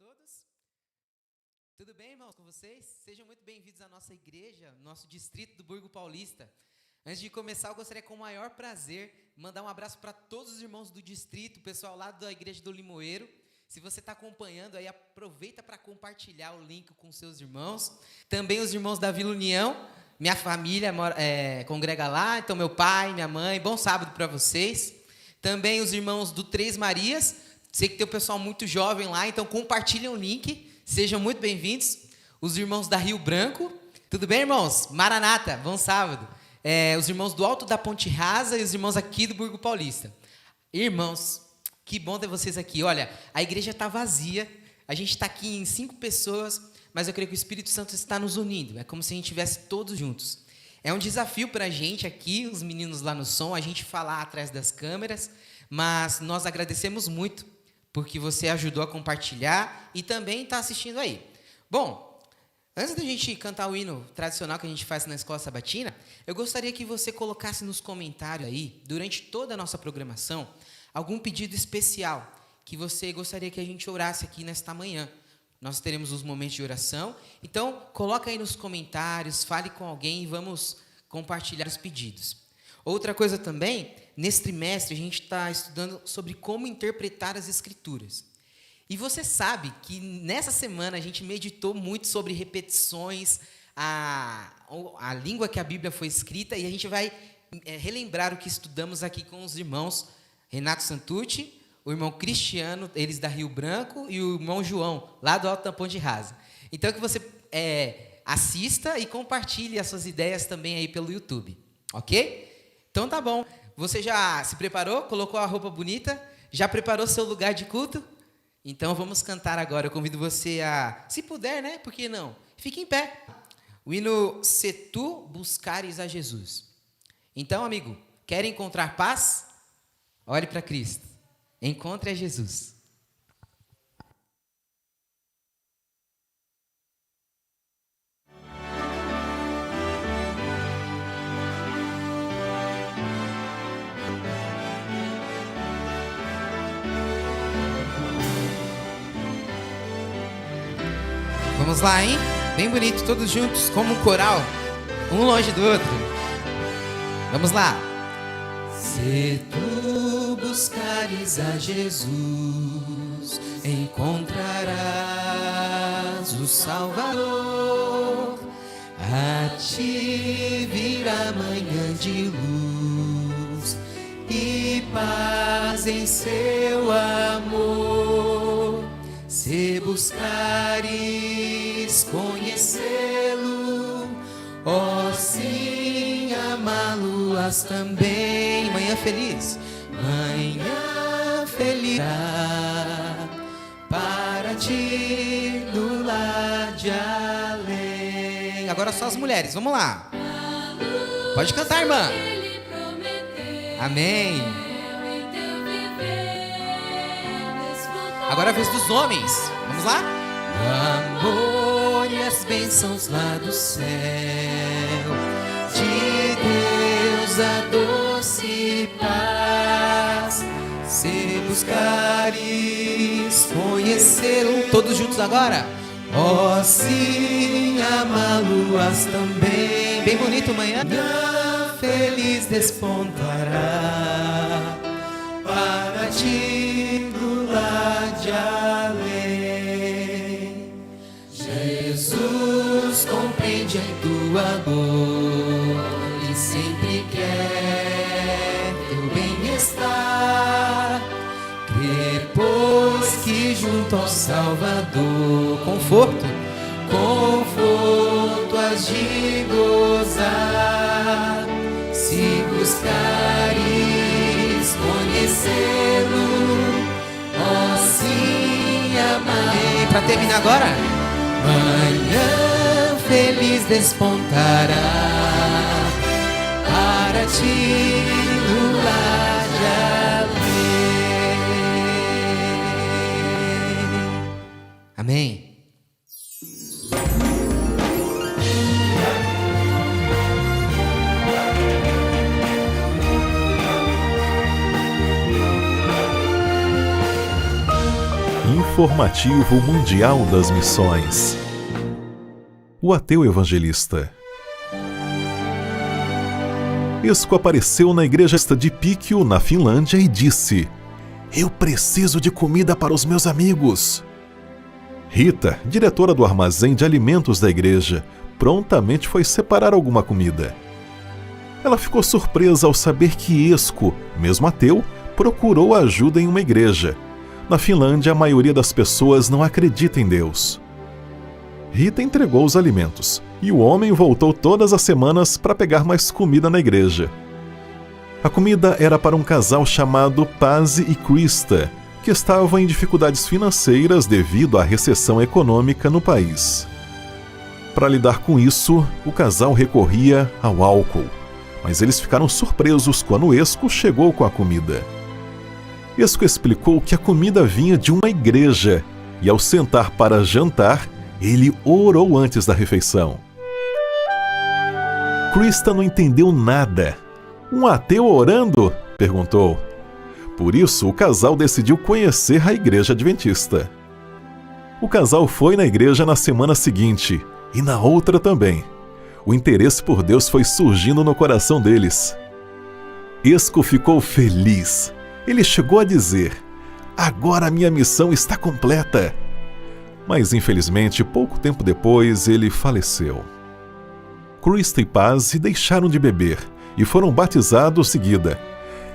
todos. Tudo bem, irmãos, com vocês? Sejam muito bem-vindos à nossa igreja, nosso distrito do Burgo Paulista. Antes de começar, eu gostaria com o maior prazer mandar um abraço para todos os irmãos do distrito, o pessoal lá da igreja do Limoeiro. Se você está acompanhando aí, aproveita para compartilhar o link com seus irmãos. Também os irmãos da Vila União, minha família congrega lá, então meu pai, minha mãe, bom sábado para vocês. Também os irmãos do Três Marias, sei que tem um pessoal muito jovem lá, então compartilhem o link, sejam muito bem-vindos. Os irmãos da Rio Branco, tudo bem, irmãos? Maranata, bom sábado. Os irmãos do Alto da Ponte Rasa e os irmãos aqui do Burgo Paulista. Irmãos, que bom ter vocês aqui. Olha, a igreja está vazia, a gente está aqui em 5 pessoas, mas eu creio que o Espírito Santo está nos unindo. É como se a gente estivesse todos juntos. É um desafio para a gente aqui, os meninos lá no som, a gente falar atrás das câmeras, mas nós agradecemos muito porque você ajudou a compartilhar e também está assistindo aí. Bom, antes da gente cantar o hino tradicional que a gente faz na Escola Sabatina, eu gostaria que você colocasse nos comentários aí, durante toda a nossa programação, algum pedido especial que você gostaria que a gente orasse aqui nesta manhã. Nós teremos os momentos de oração, então coloca aí nos comentários, fale com alguém e vamos compartilhar os pedidos. Outra coisa também, nesse trimestre a gente está estudando sobre como interpretar as Escrituras. E você sabe que nessa semana a gente meditou muito sobre repetições, a língua que a Bíblia foi escrita, e a gente vai relembrar o que estudamos aqui com os irmãos Renato Santucci, o irmão Cristiano, eles da Rio Branco, e o irmão João, lá do Alto da Ponte Rasa. Então, que você assista e compartilhe as suas ideias também aí pelo YouTube, ok? Então, tá bom. Você já se preparou? Colocou a roupa bonita? Já preparou seu lugar de culto? Então, vamos cantar agora. Eu convido você a, se puder, né? Por que não? Fique em pé. O hino Se Tu Buscares a Jesus. Então, amigo, quer encontrar paz? Olhe para Cristo. Encontre a Jesus. Vamos lá, hein? Bem bonito, todos juntos, como um coral, um longe do outro. Vamos lá. Se tu buscares a Jesus, encontrarás o Salvador. A ti virá manhã de luz e paz em seu amor. Se buscares conhecê-lo, ó sim, amá-lo-ás também. Manhã feliz para ti no lar de além. Agora só as mulheres, vamos lá. Pode cantar, irmã. Amém. Agora a vez dos homens. Vamos lá? O amor e as bênçãos lá do céu, de Deus a doce paz. Se buscares conhecê-lo, todos juntos agora. Ó sim, amá-lo-ás também. Bem bonito amanhã. Feliz despontará para ti no lar de além. Jesus compreende a tua dor e sempre quer teu bem-estar. Crer, pois, que junto ao Salvador conforto has de gozar. Se buscares conhecê-lo, ó sim, amar. Para terminar agora, manhã feliz despontará para ti no lar de além. Amém. Informativo Mundial das Missões. O ateu evangelista. Esko apareceu na igreja de Piteå, na Finlândia, e disse: "Eu preciso de comida para os meus amigos." Rita, diretora do armazém de alimentos da igreja, prontamente foi separar alguma comida. Ela ficou surpresa ao saber que Esko, mesmo ateu, procurou ajuda em uma igreja. Na Finlândia, a maioria das pessoas não acredita em Deus. Rita entregou os alimentos, e o homem voltou todas as semanas para pegar mais comida na igreja. A comida era para um casal chamado Pasi e Krista, que estavam em dificuldades financeiras devido à recessão econômica no país. Para lidar com isso, o casal recorria ao álcool, mas eles ficaram surpresos quando Esko chegou com a comida. Esko explicou que a comida vinha de uma igreja, e ao sentar para jantar, ele orou antes da refeição. Krista não entendeu nada. "Um ateu orando?" perguntou. Por isso, o casal decidiu conhecer a igreja adventista. O casal foi na igreja na semana seguinte, e na outra também. O interesse por Deus foi surgindo no coração deles. Esko ficou feliz. Ele chegou a dizer: "Agora a minha missão está completa." Mas, infelizmente, pouco tempo depois, ele faleceu. Krista e Pasi deixaram de beber e foram batizados em seguida.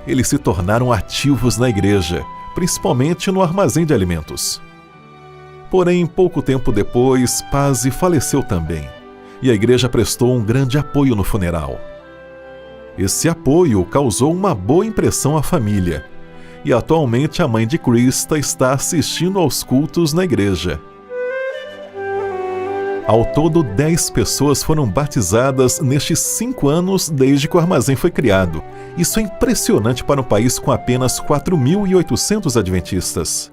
Eles se tornaram ativos na igreja, principalmente no armazém de alimentos. Porém, pouco tempo depois, Pasi faleceu também, e a igreja prestou um grande apoio no funeral. Esse apoio causou uma boa impressão à família, e atualmente a mãe de Krista está assistindo aos cultos na igreja. Ao todo, 10 pessoas foram batizadas nestes 5 anos desde que o armazém foi criado. Isso é impressionante para um país com apenas 4.800 adventistas.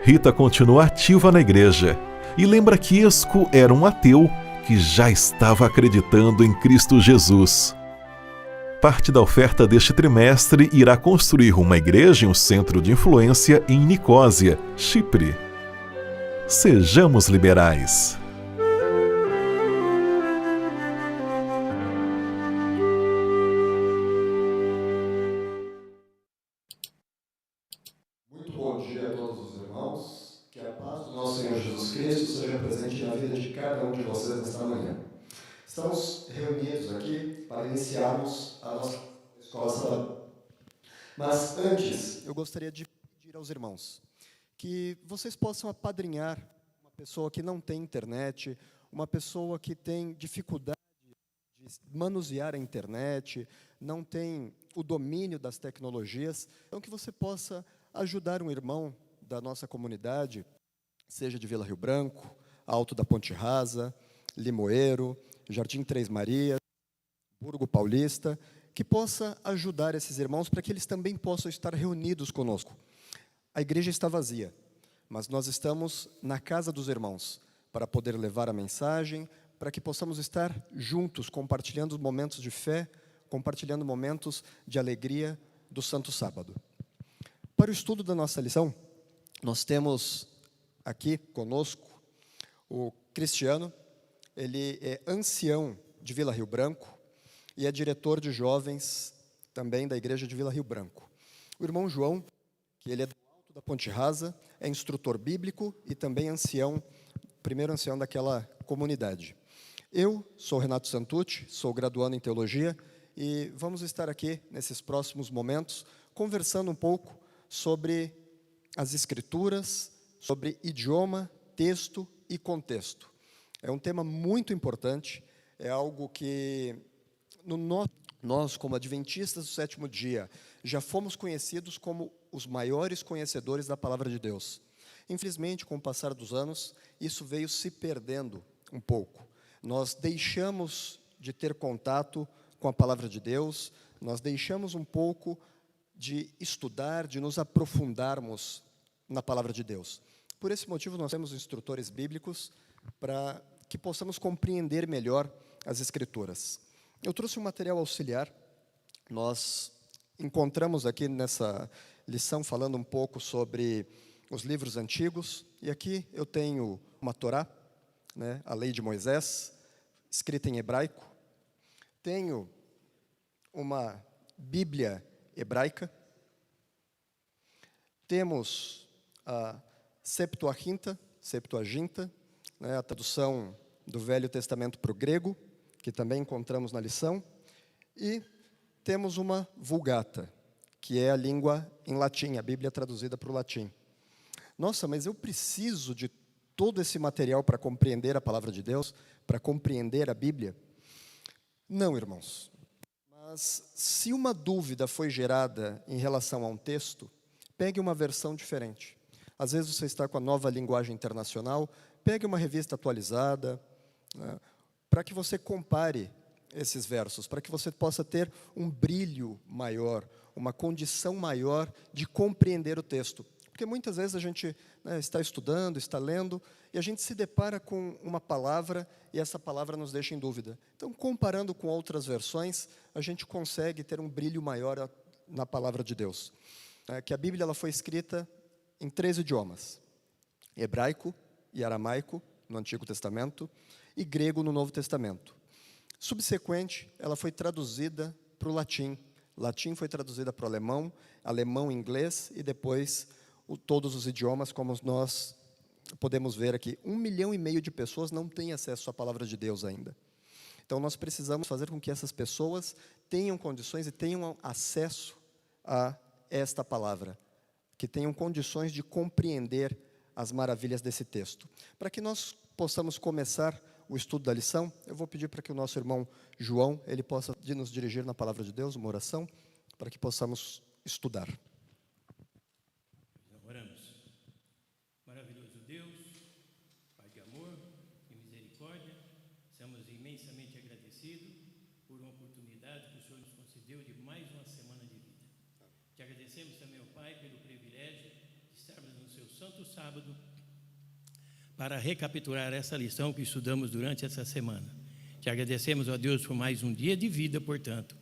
Rita continua ativa na igreja e lembra que Esko era um ateu que já estava acreditando em Cristo Jesus. Parte da oferta deste trimestre irá construir uma igreja e um centro de influência em Nicósia, Chipre. Sejamos liberais. Bom dia a todos os irmãos, que a paz do nosso Senhor Jesus Cristo seja presente na vida de cada um de vocês nesta manhã. Estamos reunidos aqui para iniciarmos a nossa escola sabatina. Mas antes, eu gostaria de pedir aos irmãos que vocês possam apadrinhar uma pessoa que não tem internet, uma pessoa que tem dificuldade de manusear a internet, não tem o domínio das tecnologias, então que você possa ajudar um irmão da nossa comunidade, seja de Vila Rio Branco, Alto da Ponte Rasa, Limoeiro, Jardim Três Marias, Burgo Paulista, que possa ajudar esses irmãos para que eles também possam estar reunidos conosco. A igreja está vazia, mas nós estamos na casa dos irmãos para poder levar a mensagem, para que possamos estar juntos, compartilhando momentos de fé, compartilhando momentos de alegria do Santo Sábado. Para o estudo da nossa lição, nós temos aqui conosco o Cristiano. Ele é ancião de Vila Rio Branco e é diretor de jovens também da igreja de Vila Rio Branco. O irmão João, que ele é do Alto da Ponte Rasa, é instrutor bíblico e também ancião, primeiro ancião daquela comunidade. Eu sou Renato Santucci, sou graduando em teologia e vamos estar aqui nesses próximos momentos conversando um pouco sobre as escrituras, sobre idioma, texto e contexto. É um tema muito importante, é algo que nós, como adventistas do sétimo dia, já fomos conhecidos como os maiores conhecedores da palavra de Deus. Infelizmente, com o passar dos anos, isso veio se perdendo um pouco. Nós deixamos de ter contato com a palavra de Deus, nós deixamos um pouco de estudar, de nos aprofundarmos na palavra de Deus. Por esse motivo, nós temos instrutores bíblicos para que possamos compreender melhor as Escrituras. Eu trouxe um material auxiliar. Nós encontramos aqui nessa lição falando um pouco sobre os livros antigos, e aqui eu tenho uma Torá, né, a lei de Moisés, escrita em hebraico. Tenho uma Bíblia hebraica. Temos a Septuaginta, né, a tradução do Velho Testamento para o grego, que também encontramos na lição. E temos uma Vulgata, que é a língua em latim, a Bíblia traduzida para o latim. Nossa, mas eu preciso de todo esse material para compreender a palavra de Deus, para compreender a Bíblia? Não, irmãos. Mas se uma dúvida foi gerada em relação a um texto, pegue uma versão diferente. Às vezes você está com a Nova Linguagem Internacional, pegue uma revista atualizada, né, para que você compare esses versos, para que você possa ter um brilho maior, uma condição maior de compreender o texto. Porque muitas vezes a gente, né, está estudando, está lendo, e a gente se depara com uma palavra, e essa palavra nos deixa em dúvida. Então, comparando com outras versões, a gente consegue ter um brilho maior na palavra de Deus. Que a Bíblia ela foi escrita em 3 idiomas: hebraico e aramaico, no Antigo Testamento, e grego no Novo Testamento. Subsequente, ela foi traduzida para o latim. Latim foi traduzida para o alemão, alemão e inglês, e depois todos os idiomas, como nós podemos ver aqui. 1,5 milhão de pessoas não têm acesso à palavra de Deus ainda. Então, nós precisamos fazer com que essas pessoas tenham condições e tenham acesso a esta palavra, que tenham condições de compreender as maravilhas desse texto. Para que nós possamos começar o estudo da lição, eu vou pedir para que o nosso irmão João, ele possa nos dirigir na palavra de Deus, uma oração, para que possamos estudar. Oramos. Maravilhoso Deus, Pai de amor e misericórdia, estamos imensamente agradecidos por uma oportunidade que o Senhor nos concedeu de mais uma semana de vida. Te agradecemos também, ó Pai, pelo privilégio de estarmos no seu santo sábado para recapitular essa lição que estudamos durante essa semana. Te agradecemos, ó Deus, por mais um dia de vida, portanto.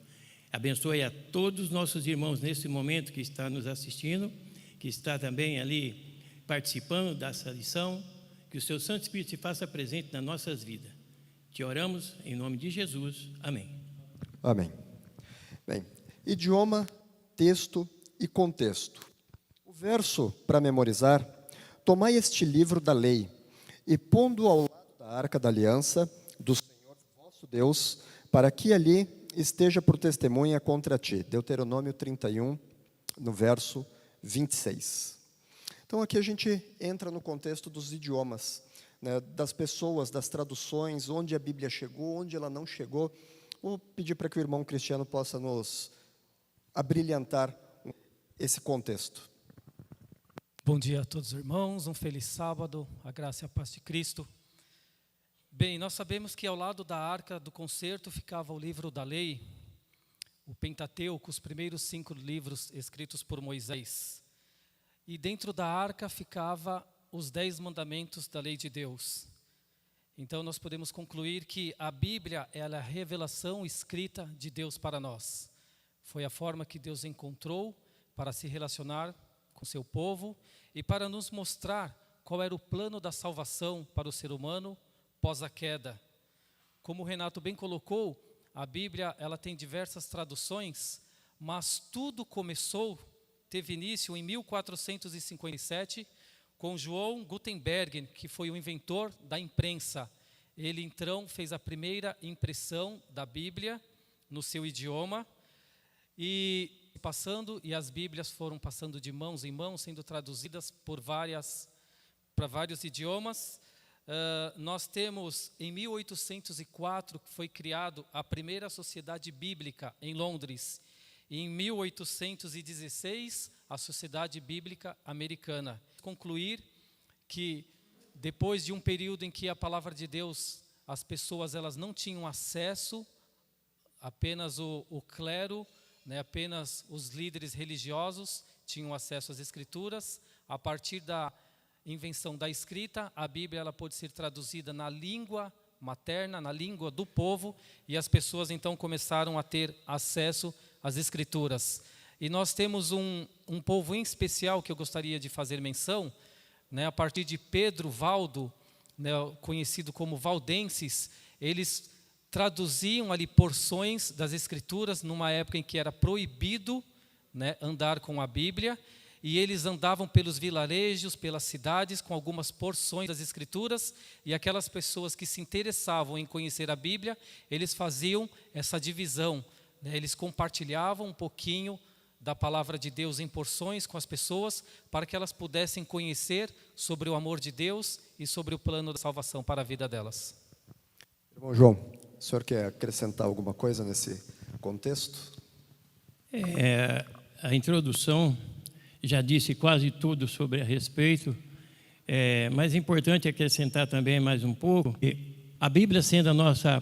Abençoe a todos os nossos irmãos nesse momento que está nos assistindo, que está também ali participando dessa lição, que o seu Santo Espírito se faça presente nas nossas vidas. Te oramos em nome de Jesus. Amém. Amém. Bem, idioma, texto e contexto. O verso para memorizar: tomai este livro da lei, e pondo ao lado da arca da aliança do Senhor vosso Deus, para que ali esteja por testemunha contra ti. Deuteronômio 31, no verso 26. Então, aqui a gente entra no contexto dos idiomas, né, das pessoas, das traduções, onde a Bíblia chegou, onde ela não chegou. Vou pedir para que o irmão Cristiano possa nos abrilhantar esse contexto. Bom dia a todos os irmãos, um feliz sábado, a graça e a paz de Cristo. Bem, nós sabemos que ao lado da arca do concerto ficava o livro da lei, o Pentateuco, os primeiros 5 livros escritos por Moisés. E dentro da arca ficava os 10 mandamentos da lei de Deus. Então nós podemos concluir que a Bíblia é a revelação escrita de Deus para nós. Foi a forma que Deus encontrou para se relacionar com seu povo e para nos mostrar qual era o plano da salvação para o ser humano pós a queda. Como o Renato bem colocou, a Bíblia ela tem diversas traduções, mas tudo teve início em 1457, com João Gutenberg, que foi o inventor da imprensa. Ele então fez a primeira impressão da Bíblia no seu idioma, e as Bíblias foram passando de mãos em mãos, sendo traduzidas para vários idiomas. Nós temos, em 1804, que foi criado a primeira sociedade bíblica em Londres. E em 1816, a Sociedade Bíblica Americana. Concluir que, depois de um período em que a palavra de Deus, as pessoas elas não tinham acesso, apenas o clero, né, apenas os líderes religiosos tinham acesso às Escrituras. A partir da invenção da escrita, a Bíblia ela pôde ser traduzida na língua materna, na língua do povo, e as pessoas então começaram a ter acesso às Escrituras. E nós temos um povo em especial que eu gostaria de fazer menção, né, a partir de Pedro Valdo, né, conhecido como valdenses. Eles traduziam ali porções das Escrituras numa época em que era proibido, né, andar com a Bíblia, e eles andavam pelos vilarejos, pelas cidades, com algumas porções das Escrituras, e aquelas pessoas que se interessavam em conhecer a Bíblia, eles faziam essa divisão, né, eles compartilhavam um pouquinho da palavra de Deus em porções com as pessoas, para que elas pudessem conhecer sobre o amor de Deus e sobre o plano da salvação para a vida delas. Irmão João, o senhor quer acrescentar alguma coisa nesse contexto? A introdução já disse quase tudo sobre a respeito, mas é importante acrescentar também mais um pouco, que a Bíblia sendo a nossa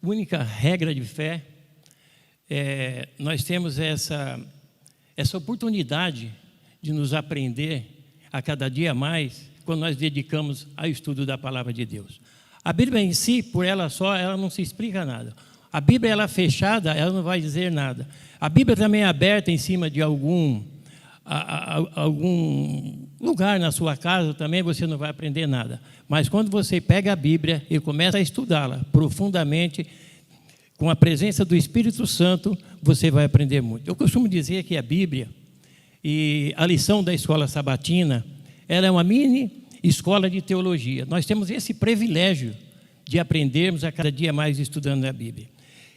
única regra de fé, nós temos essa oportunidade de nos aprender a cada dia mais quando nós dedicamos ao estudo da palavra de Deus. A Bíblia em si, por ela só, ela não se explica nada. A Bíblia, ela fechada, ela não vai dizer nada. A Bíblia também é aberta em cima de algum lugar na sua casa, também você não vai aprender nada. Mas quando você pega a Bíblia e começa a estudá-la profundamente, com a presença do Espírito Santo, você vai aprender muito. Eu costumo dizer que a Bíblia e a lição da escola sabatina, ela é uma mini escola de teologia. Nós temos esse privilégio de aprendermos a cada dia mais estudando a Bíblia.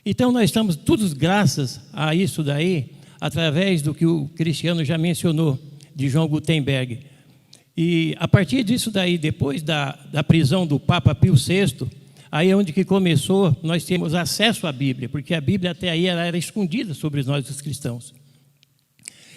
Então, nós estamos todos graças a isso daí, através do que o Cristiano já mencionou, de João Gutenberg. E a partir disso daí, depois da prisão do Papa Pio VI, aí é onde que começou, nós temos acesso à Bíblia, porque a Bíblia até aí ela era escondida sobre nós, os cristãos.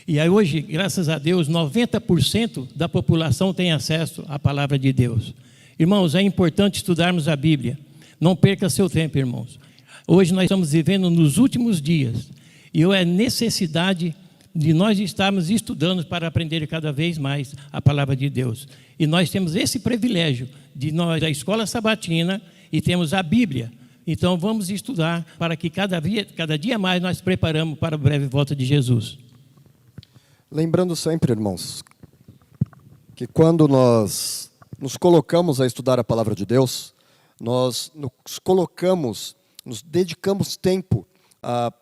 E aí hoje, graças a Deus, 90% da população tem acesso à palavra de Deus. Irmãos, é importante estudarmos a Bíblia. Não perca seu tempo, irmãos. Hoje nós estamos vivendo nos últimos dias. E é necessidade de nós estarmos estudando para aprender cada vez mais a palavra de Deus. E nós temos esse privilégio de nós, da escola sabatina, e temos a Bíblia. Então vamos estudar para que cada dia mais nós preparamos para a breve volta de Jesus. Lembrando sempre, irmãos, que quando nós nos colocamos a estudar a palavra de Deus, nós nos dedicamos tempo a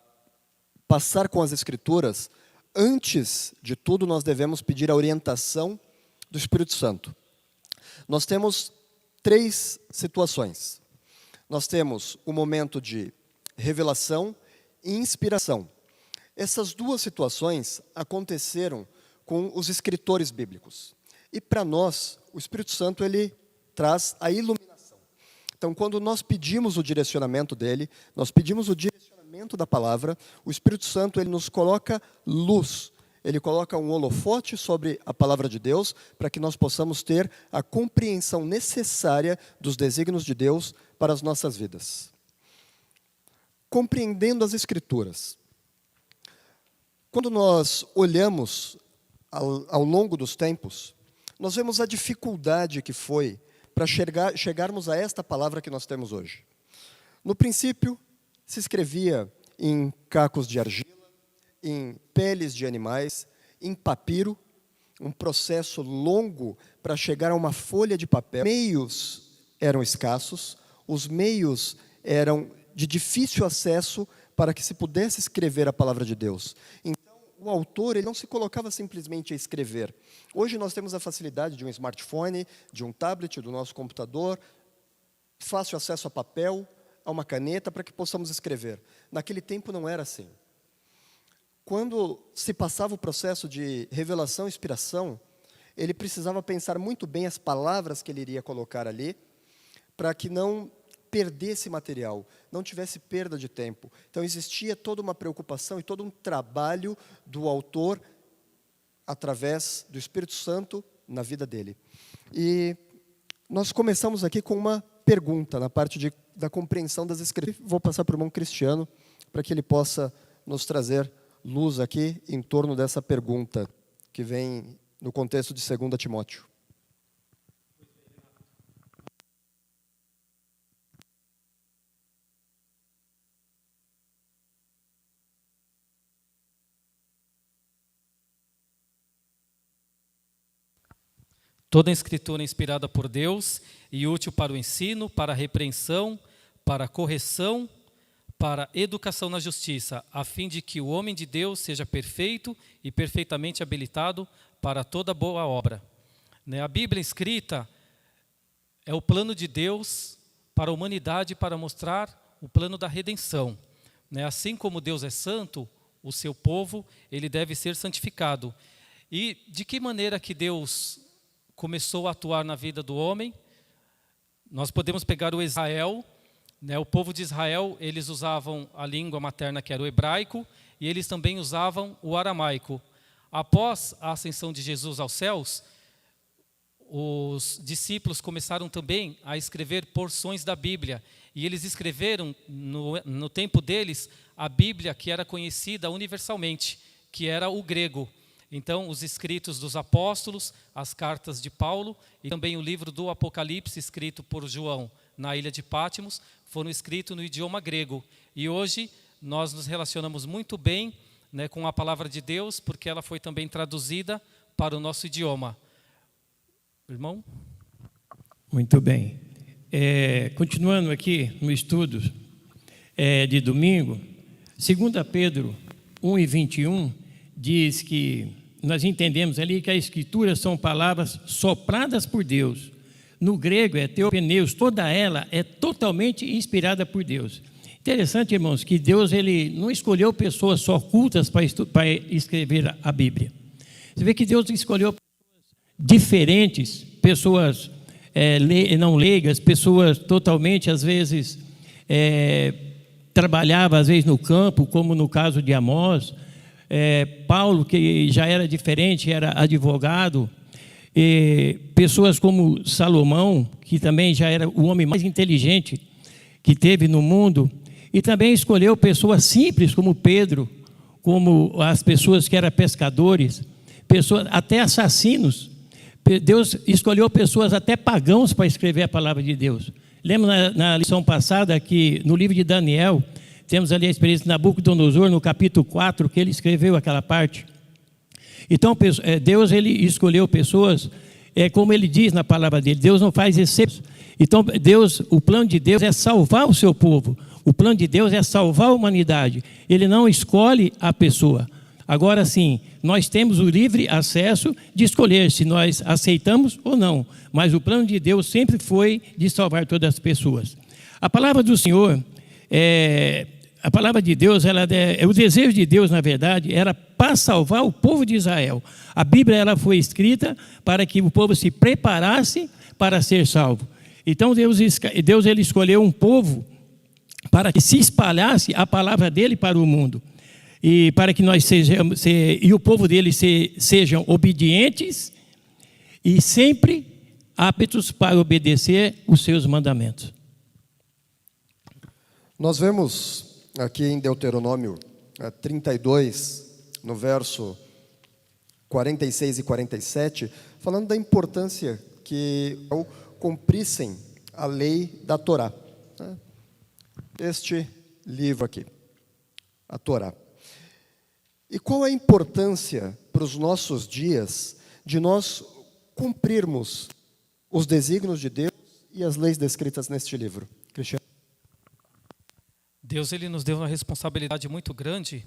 passar com as Escrituras. Antes de tudo, nós devemos pedir a orientação do Espírito Santo. Nós temos 3 situações. Nós temos o momento de revelação e inspiração. Essas 2 situações aconteceram com os escritores bíblicos. E para nós, o Espírito Santo ele traz a iluminação. Então, quando nós pedimos o direcionamento dele, nós pedimos o direcionamento da palavra, o Espírito Santo ele nos coloca luz. Ele coloca um holofote sobre a palavra de Deus para que nós possamos ter a compreensão necessária dos desígnios de Deus para as nossas vidas. Compreendendo as Escrituras. Quando nós olhamos ao longo dos tempos, nós vemos a dificuldade que foi para chegarmos a esta palavra que nós temos hoje. No princípio, se escrevia em cacos de argila, em peles de animais, em papiro, um processo longo para chegar a uma folha de papel. Os meios eram escassos, os meios eram de difícil acesso para que se pudesse escrever a palavra de Deus. Então, o autor ele não se colocava simplesmente a escrever. Hoje nós temos a facilidade de um smartphone, de um tablet, do nosso computador, fácil acesso a papel, a uma caneta para que possamos escrever. Naquele tempo não era assim. Quando se passava o processo de revelação e inspiração, ele precisava pensar muito bem as palavras que ele iria colocar ali, para que não perdesse material, não tivesse perda de tempo. Então existia toda uma preocupação e todo um trabalho do autor através do Espírito Santo na vida dele. E nós começamos aqui com uma pergunta na parte da compreensão das Escrituras. Vou passar para o irmão Cristiano para que ele possa nos trazer luz aqui em torno dessa pergunta que vem no contexto de 2 Timóteo. Toda a Escritura é inspirada por Deus e útil para o ensino, para a repreensão, para a correção, para a educação na justiça, a fim de que o homem de Deus seja perfeito e perfeitamente habilitado para toda boa obra. A Bíblia escrita é o plano de Deus para a humanidade, para mostrar o plano da redenção. Assim como Deus é santo, o seu povo, ele deve ser santificado. E de que maneira que Deus começou a atuar na vida do homem? Nós podemos pegar o Israel, o povo de Israel, eles usavam a língua materna que era o hebraico, e eles também usavam o aramaico. Após a ascensão de Jesus aos céus, os discípulos começaram também a escrever porções da Bíblia, e eles escreveram, no tempo deles, a Bíblia que era conhecida universalmente, que era o grego. Então, os escritos dos apóstolos, as cartas de Paulo e também o livro do Apocalipse, escrito por João na ilha de Patmos, foram escritos no idioma grego. E hoje nós nos relacionamos muito bem, com a palavra de Deus, porque ela foi também traduzida para o nosso idioma. Irmão? Muito bem. Continuando aqui no estudo de domingo, 2 Pedro 1:21 diz que nós entendemos ali que a Escritura são palavras sopradas por Deus. No grego é theopneus, toda ela é totalmente inspirada por Deus. Interessante, irmãos, que Deus ele não escolheu pessoas só cultas para escrever a Bíblia. Você vê que Deus escolheu pessoas diferentes, pessoas não leigas, pessoas totalmente, às vezes, trabalhavam às vezes no campo, como no caso de Amós. Paulo, que já era diferente, era advogado. Pessoas como Salomão, que também já era o homem mais inteligente que teve no mundo. E também escolheu pessoas simples como Pedro, como as pessoas que eram pescadores, pessoas, até assassinos. Deus escolheu pessoas até pagãos para escrever a palavra de Deus. Lembra na lição passada que no livro de Daniel, temos ali a experiência de Nabucodonosor, no capítulo 4, que ele escreveu aquela parte. Então, Deus ele escolheu pessoas, como ele diz na palavra dele, Deus não faz exceções. Então, o plano de Deus é salvar o seu povo. O plano de Deus é salvar a humanidade. Ele não escolhe a pessoa. Agora sim, nós temos o livre acesso de escolher se nós aceitamos ou não. Mas o plano de Deus sempre foi de salvar todas as pessoas. A palavra do Senhor, a palavra de Deus, o desejo de Deus, na verdade, era para salvar o povo de Israel. A Bíblia ela foi escrita para que o povo se preparasse para ser salvo. Então Deus ele escolheu um povo para que se espalhasse a palavra dele para o mundo. E para que nós sejamos, e o povo dele sejam obedientes e sempre aptos para obedecer os seus mandamentos. Nós vemos aqui em Deuteronômio 32, no verso 46 e 47, falando da importância que cumprissem a lei da Torá. Este livro aqui, a Torá. E qual é a importância para os nossos dias de nós cumprirmos os desígnios de Deus e as leis descritas neste livro? Cristiano? Deus ele nos deu uma responsabilidade muito grande,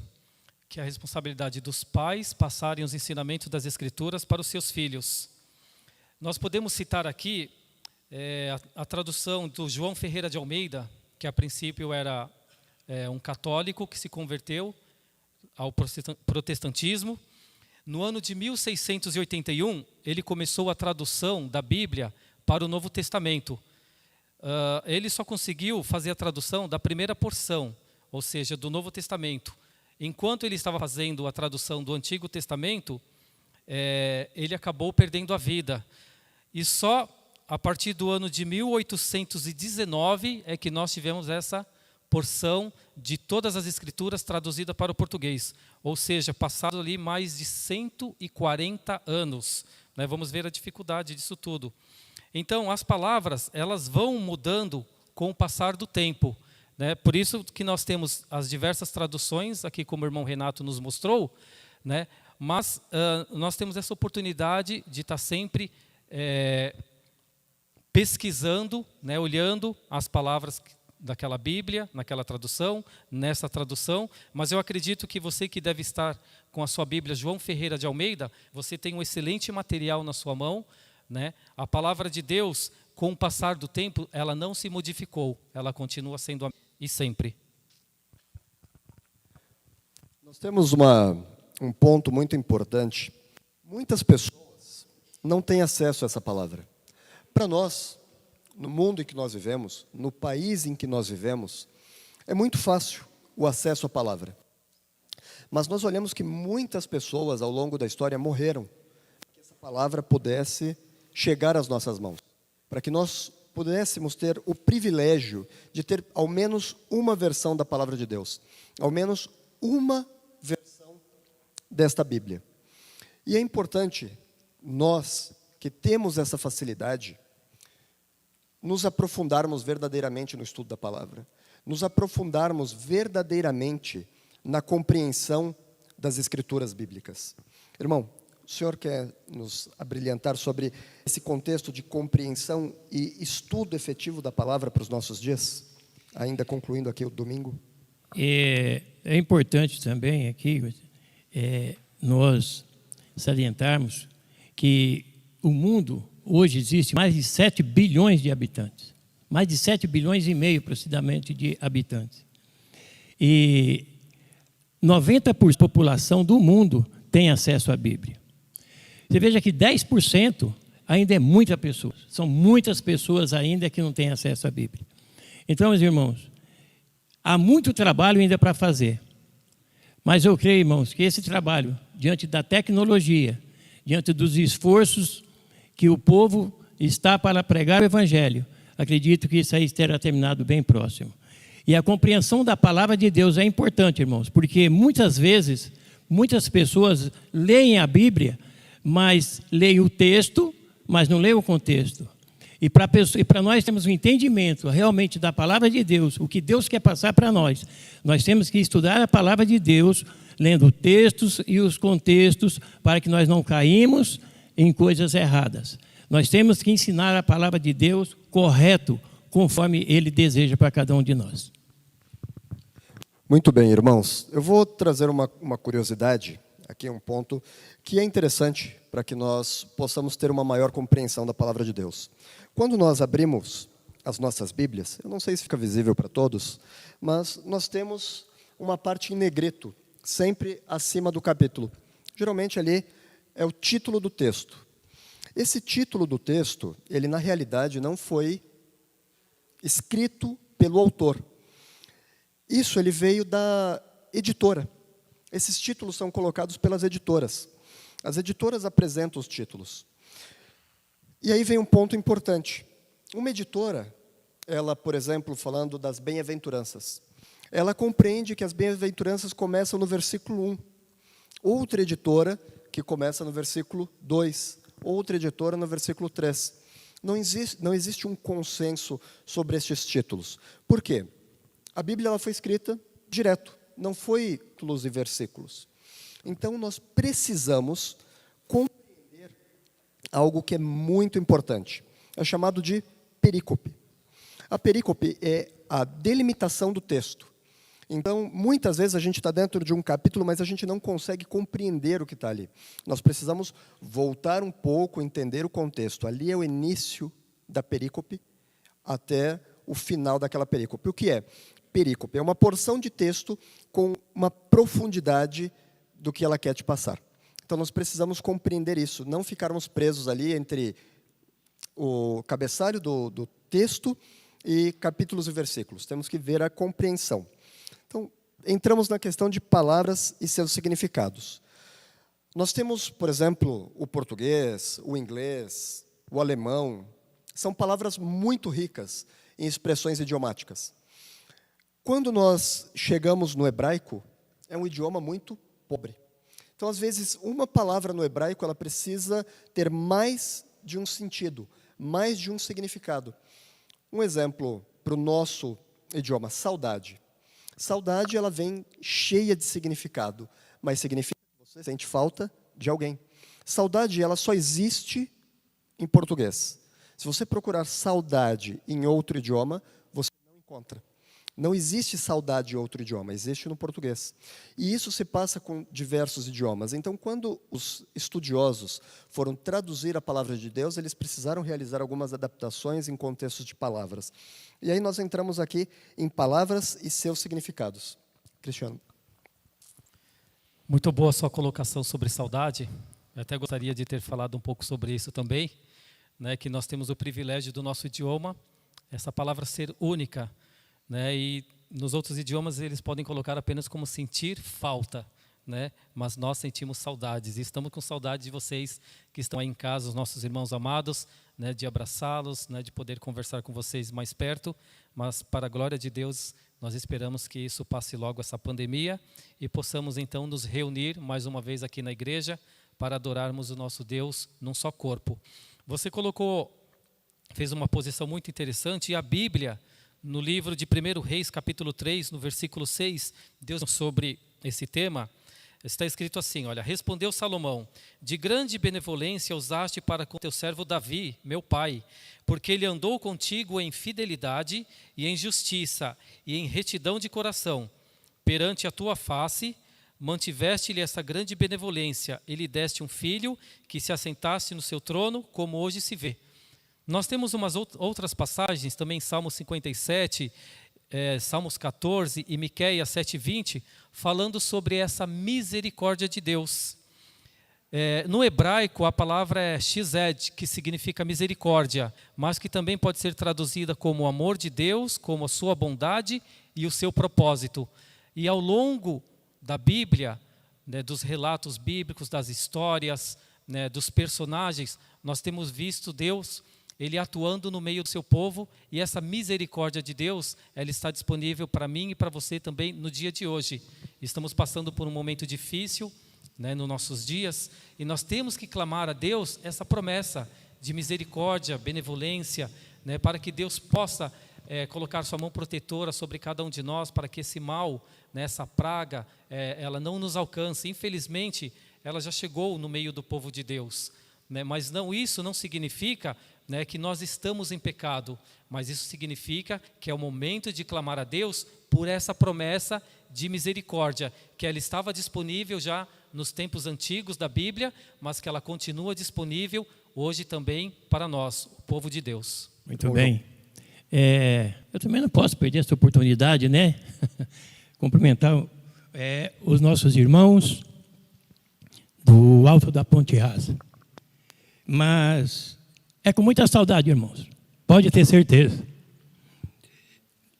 que é a responsabilidade dos pais passarem os ensinamentos das Escrituras para os seus filhos. Nós podemos citar aqui a tradução do João Ferreira de Almeida, que a princípio era um católico que se converteu ao protestantismo. No ano de 1681, ele começou a tradução da Bíblia para o Novo Testamento. Ele só conseguiu fazer a tradução da primeira porção, ou seja, do Novo Testamento. Enquanto ele estava fazendo a tradução do Antigo Testamento, ele acabou perdendo a vida. E só a partir do ano de 1819 é que nós tivemos essa porção de todas as Escrituras traduzida para o português. Ou seja, passado ali mais de 140 anos. Vamos ver a dificuldade disso tudo. Então, as palavras, elas vão mudando com o passar do tempo. Por isso que nós temos as diversas traduções, aqui como o irmão Renato nos mostrou, mas nós temos essa oportunidade de estar sempre pesquisando, né, olhando as palavras daquela Bíblia, naquela tradução, nessa tradução, mas eu acredito que você que deve estar com a sua Bíblia João Ferreira de Almeida, você tem um excelente material na sua mão, né? A palavra de Deus, com o passar do tempo, ela não se modificou, ela continua sendo e sempre. Nós temos um ponto muito importante. Muitas pessoas não têm acesso a essa palavra. Para nós, no mundo em que nós vivemos, no país em que nós vivemos, é muito fácil o acesso à palavra. Mas nós olhamos que muitas pessoas ao longo da história morreram para que essa palavra pudesse chegar às nossas mãos, para que nós pudéssemos ter o privilégio de ter ao menos uma versão da palavra de Deus, ao menos uma versão desta Bíblia. E é importante nós que temos essa facilidade nos aprofundarmos verdadeiramente no estudo da palavra, nos aprofundarmos verdadeiramente na compreensão das escrituras bíblicas. Irmão, o senhor quer nos abrilhantar sobre esse contexto de compreensão e estudo efetivo da palavra para os nossos dias? Ainda concluindo aqui o domingo. É importante também aqui nós salientarmos que o mundo hoje existe mais de 7 bilhões de habitantes. Mais de 7 bilhões e meio, precisamente, de habitantes. E 90% da população do mundo tem acesso à Bíblia. Você veja que 10% ainda é muita pessoa. São muitas pessoas ainda que não têm acesso à Bíblia. Então, meus irmãos, há muito trabalho ainda para fazer. Mas eu creio, irmãos, que esse trabalho, diante da tecnologia, diante dos esforços que o povo está para pregar o Evangelho, acredito que isso aí terá terminado bem próximo. E a compreensão da palavra de Deus é importante, irmãos, porque muitas vezes, muitas pessoas leem a Bíblia, mas leem o texto, mas não leem o contexto. E para nós termos um entendimento realmente da palavra de Deus, o que Deus quer passar para nós temos que estudar a palavra de Deus, lendo textos e os contextos, para que nós não caímos em coisas erradas. Nós temos que ensinar a palavra de Deus correto, conforme Ele deseja para cada um de nós. Muito bem, irmãos. Eu vou trazer uma curiosidade, aqui um ponto, que é interessante para que nós possamos ter uma maior compreensão da palavra de Deus. Quando nós abrimos as nossas Bíblias, eu não sei se fica visível para todos, mas nós temos uma parte em negrito, sempre acima do capítulo. Geralmente ali é o título do texto. Esse título do texto, ele na realidade não foi escrito pelo autor. Isso ele veio da editora. Esses títulos são colocados pelas editoras. As editoras apresentam os títulos. E aí vem um ponto importante. Uma editora, ela, por exemplo, falando das bem-aventuranças, ela compreende que as bem-aventuranças começam no versículo 1. Outra editora, que começa no versículo 2. Outra editora no versículo 3. Não existe um consenso sobre estes títulos. Por quê? A Bíblia ela foi escrita direto, não foi incluso em versículos. Então, nós precisamos compreender algo que é muito importante. É chamado de perícope. A perícope é a delimitação do texto. Então, muitas vezes a gente está dentro de um capítulo, mas a gente não consegue compreender o que está ali. Nós precisamos voltar um pouco, entender o contexto. Ali é o início da perícope até o final daquela perícope. O que é? Perícope é uma porção de texto com uma profundidade do que ela quer te passar. Então, nós precisamos compreender isso, não ficarmos presos ali entre o cabeçalho do texto e capítulos e versículos. Temos que ver a compreensão. Então, entramos na questão de palavras e seus significados. Nós temos, por exemplo, o português, o inglês, o alemão. São palavras muito ricas em expressões idiomáticas. Quando nós chegamos no hebraico, é um idioma muito pobre. Então, às vezes, uma palavra no hebraico ela precisa ter mais de um sentido, mais de um significado. Um exemplo para o nosso idioma, saudade. Saudade, ela vem cheia de significado, mas significa que você sente falta de alguém. Saudade, ela só existe em português. Se você procurar saudade em outro idioma, você não encontra. Não existe saudade em outro idioma, existe no português. E isso se passa com diversos idiomas. Então, quando os estudiosos foram traduzir a palavra de Deus, eles precisaram realizar algumas adaptações em contextos de palavras. E aí nós entramos aqui em palavras e seus significados. Cristiano. Muito boa a sua colocação sobre saudade. Eu até gostaria de ter falado um pouco sobre isso também, né, que nós temos o privilégio do nosso idioma, essa palavra ser única, né, e nos outros idiomas eles podem colocar apenas como sentir falta, né, mas nós sentimos saudades, e estamos com saudade de vocês que estão aí em casa, os nossos irmãos amados, né, de abraçá-los, né, de poder conversar com vocês mais perto, mas para a glória de Deus, nós esperamos que isso passe logo, essa pandemia, e possamos então nos reunir mais uma vez aqui na igreja para adorarmos o nosso Deus num só corpo. Você fez uma posição muito interessante, e a Bíblia, no livro de 1 Reis, capítulo 3, no versículo 6, Deus sobre esse tema, está escrito assim, olha, respondeu Salomão, de grande benevolência usaste para com teu servo Davi, meu pai, porque ele andou contigo em fidelidade e em justiça e em retidão de coração, perante a tua face, mantiveste-lhe essa grande benevolência, e lhe deste um filho que se assentasse no seu trono, como hoje se vê. Nós temos umas outras passagens, também Salmo 57, Salmos 14 e Miqueias 7:20, falando sobre essa misericórdia de Deus. No hebraico, a palavra é chesed, que significa misericórdia, mas que também pode ser traduzida como o amor de Deus, como a sua bondade e o seu propósito. E ao longo da Bíblia, né, dos relatos bíblicos, das histórias, né, dos personagens, nós temos visto Deus, Ele atuando no meio do seu povo, e essa misericórdia de Deus, ela está disponível para mim e para você também no dia de hoje. Estamos passando por um momento difícil, né, nos nossos dias, e nós temos que clamar a Deus essa promessa de misericórdia, benevolência, né, para que Deus possa colocar sua mão protetora sobre cada um de nós, para que esse mal, né, essa praga, ela não nos alcance. Infelizmente, ela já chegou no meio do povo de Deus, né, mas isso não significa, né, que nós estamos em pecado, mas isso significa que é o momento de clamar a Deus por essa promessa de misericórdia, que ela estava disponível já nos tempos antigos da Bíblia, mas que ela continua disponível hoje também para nós, o povo de Deus. Muito bem. Eu também não posso perder essa oportunidade, né? Cumprimentar os nossos irmãos do Alto da Ponte Rasa. Mas é com muita saudade, irmãos, pode ter certeza.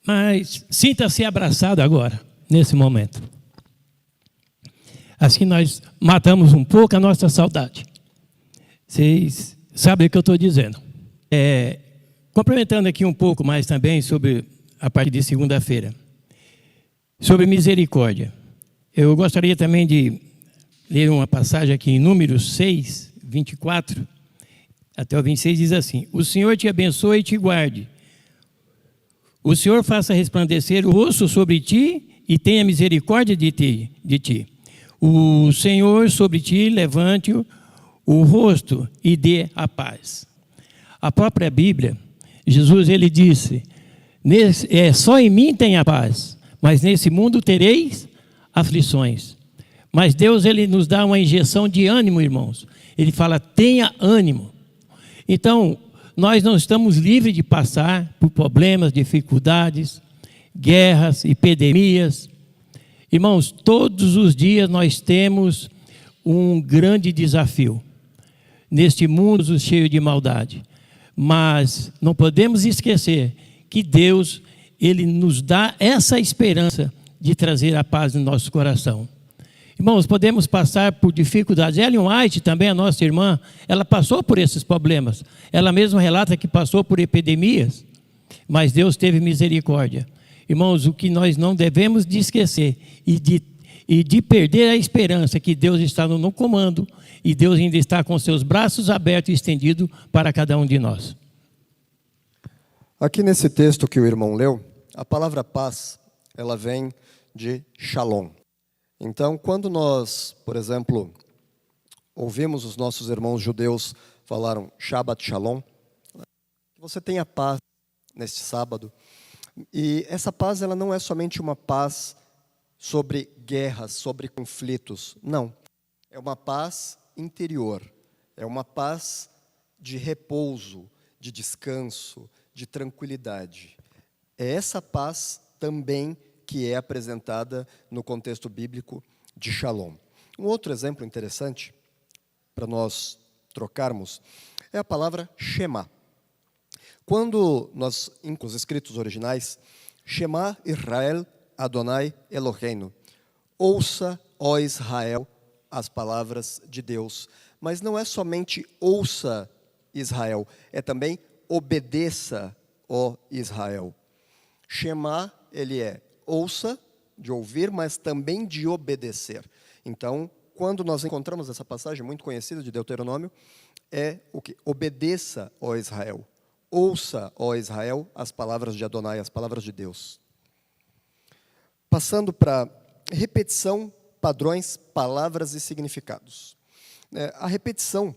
Mas sinta-se abraçado agora, nesse momento. Assim nós matamos um pouco a nossa saudade. Vocês sabem o que eu estou dizendo. Complementando aqui um pouco mais também sobre a parte de segunda-feira. Sobre misericórdia. Eu gostaria também de ler uma passagem aqui em Números 6, 24, até o 26, diz assim: o Senhor te abençoe e te guarde. O Senhor faça resplandecer o rosto sobre ti e tenha misericórdia de ti. O Senhor sobre ti levante o rosto e dê a paz. A própria Bíblia, Jesus ele disse, só em mim tem a paz, mas nesse mundo tereis aflições. Mas Deus ele nos dá uma injeção de ânimo, irmãos. Ele fala, tenha ânimo. Então, nós não estamos livres de passar por problemas, dificuldades, guerras, epidemias. Irmãos, todos os dias nós temos um grande desafio neste mundo cheio de maldade. Mas não podemos esquecer que Deus, Ele nos dá essa esperança de trazer a paz no nosso coração. Irmãos, podemos passar por dificuldades. Ellen White, também a nossa irmã, ela passou por esses problemas. Ela mesma relata que passou por epidemias, mas Deus teve misericórdia. Irmãos, o que nós não devemos de esquecer e de perder a esperança que Deus está no comando e Deus ainda está com seus braços abertos e estendidos para cada um de nós. Aqui nesse texto que o irmão leu, a palavra paz, ela vem de shalom. Então, quando nós, por exemplo, ouvimos os nossos irmãos judeus falaram Shabbat Shalom. Que você tenha paz neste sábado. E essa paz, ela não é somente uma paz sobre guerras, sobre conflitos. Não. É uma paz interior. É uma paz de repouso, de descanso, de tranquilidade. É essa paz também que é apresentada no contexto bíblico de Shalom. Um outro exemplo interessante, para nós trocarmos, é a palavra Shema. Quando nós, em os escritos originais, Shema Israel Adonai Eloheinu, ouça, ó Israel, as palavras de Deus. Mas não é somente ouça, Israel, é também obedeça, ó Israel. Shema, ele é ouça, de ouvir, mas também de obedecer. Então, quando nós encontramos essa passagem muito conhecida de Deuteronômio, é o que? Obedeça, ó Israel. Ouça, ó Israel, as palavras de Adonai, as palavras de Deus. Passando para repetição, padrões, palavras e significados. A repetição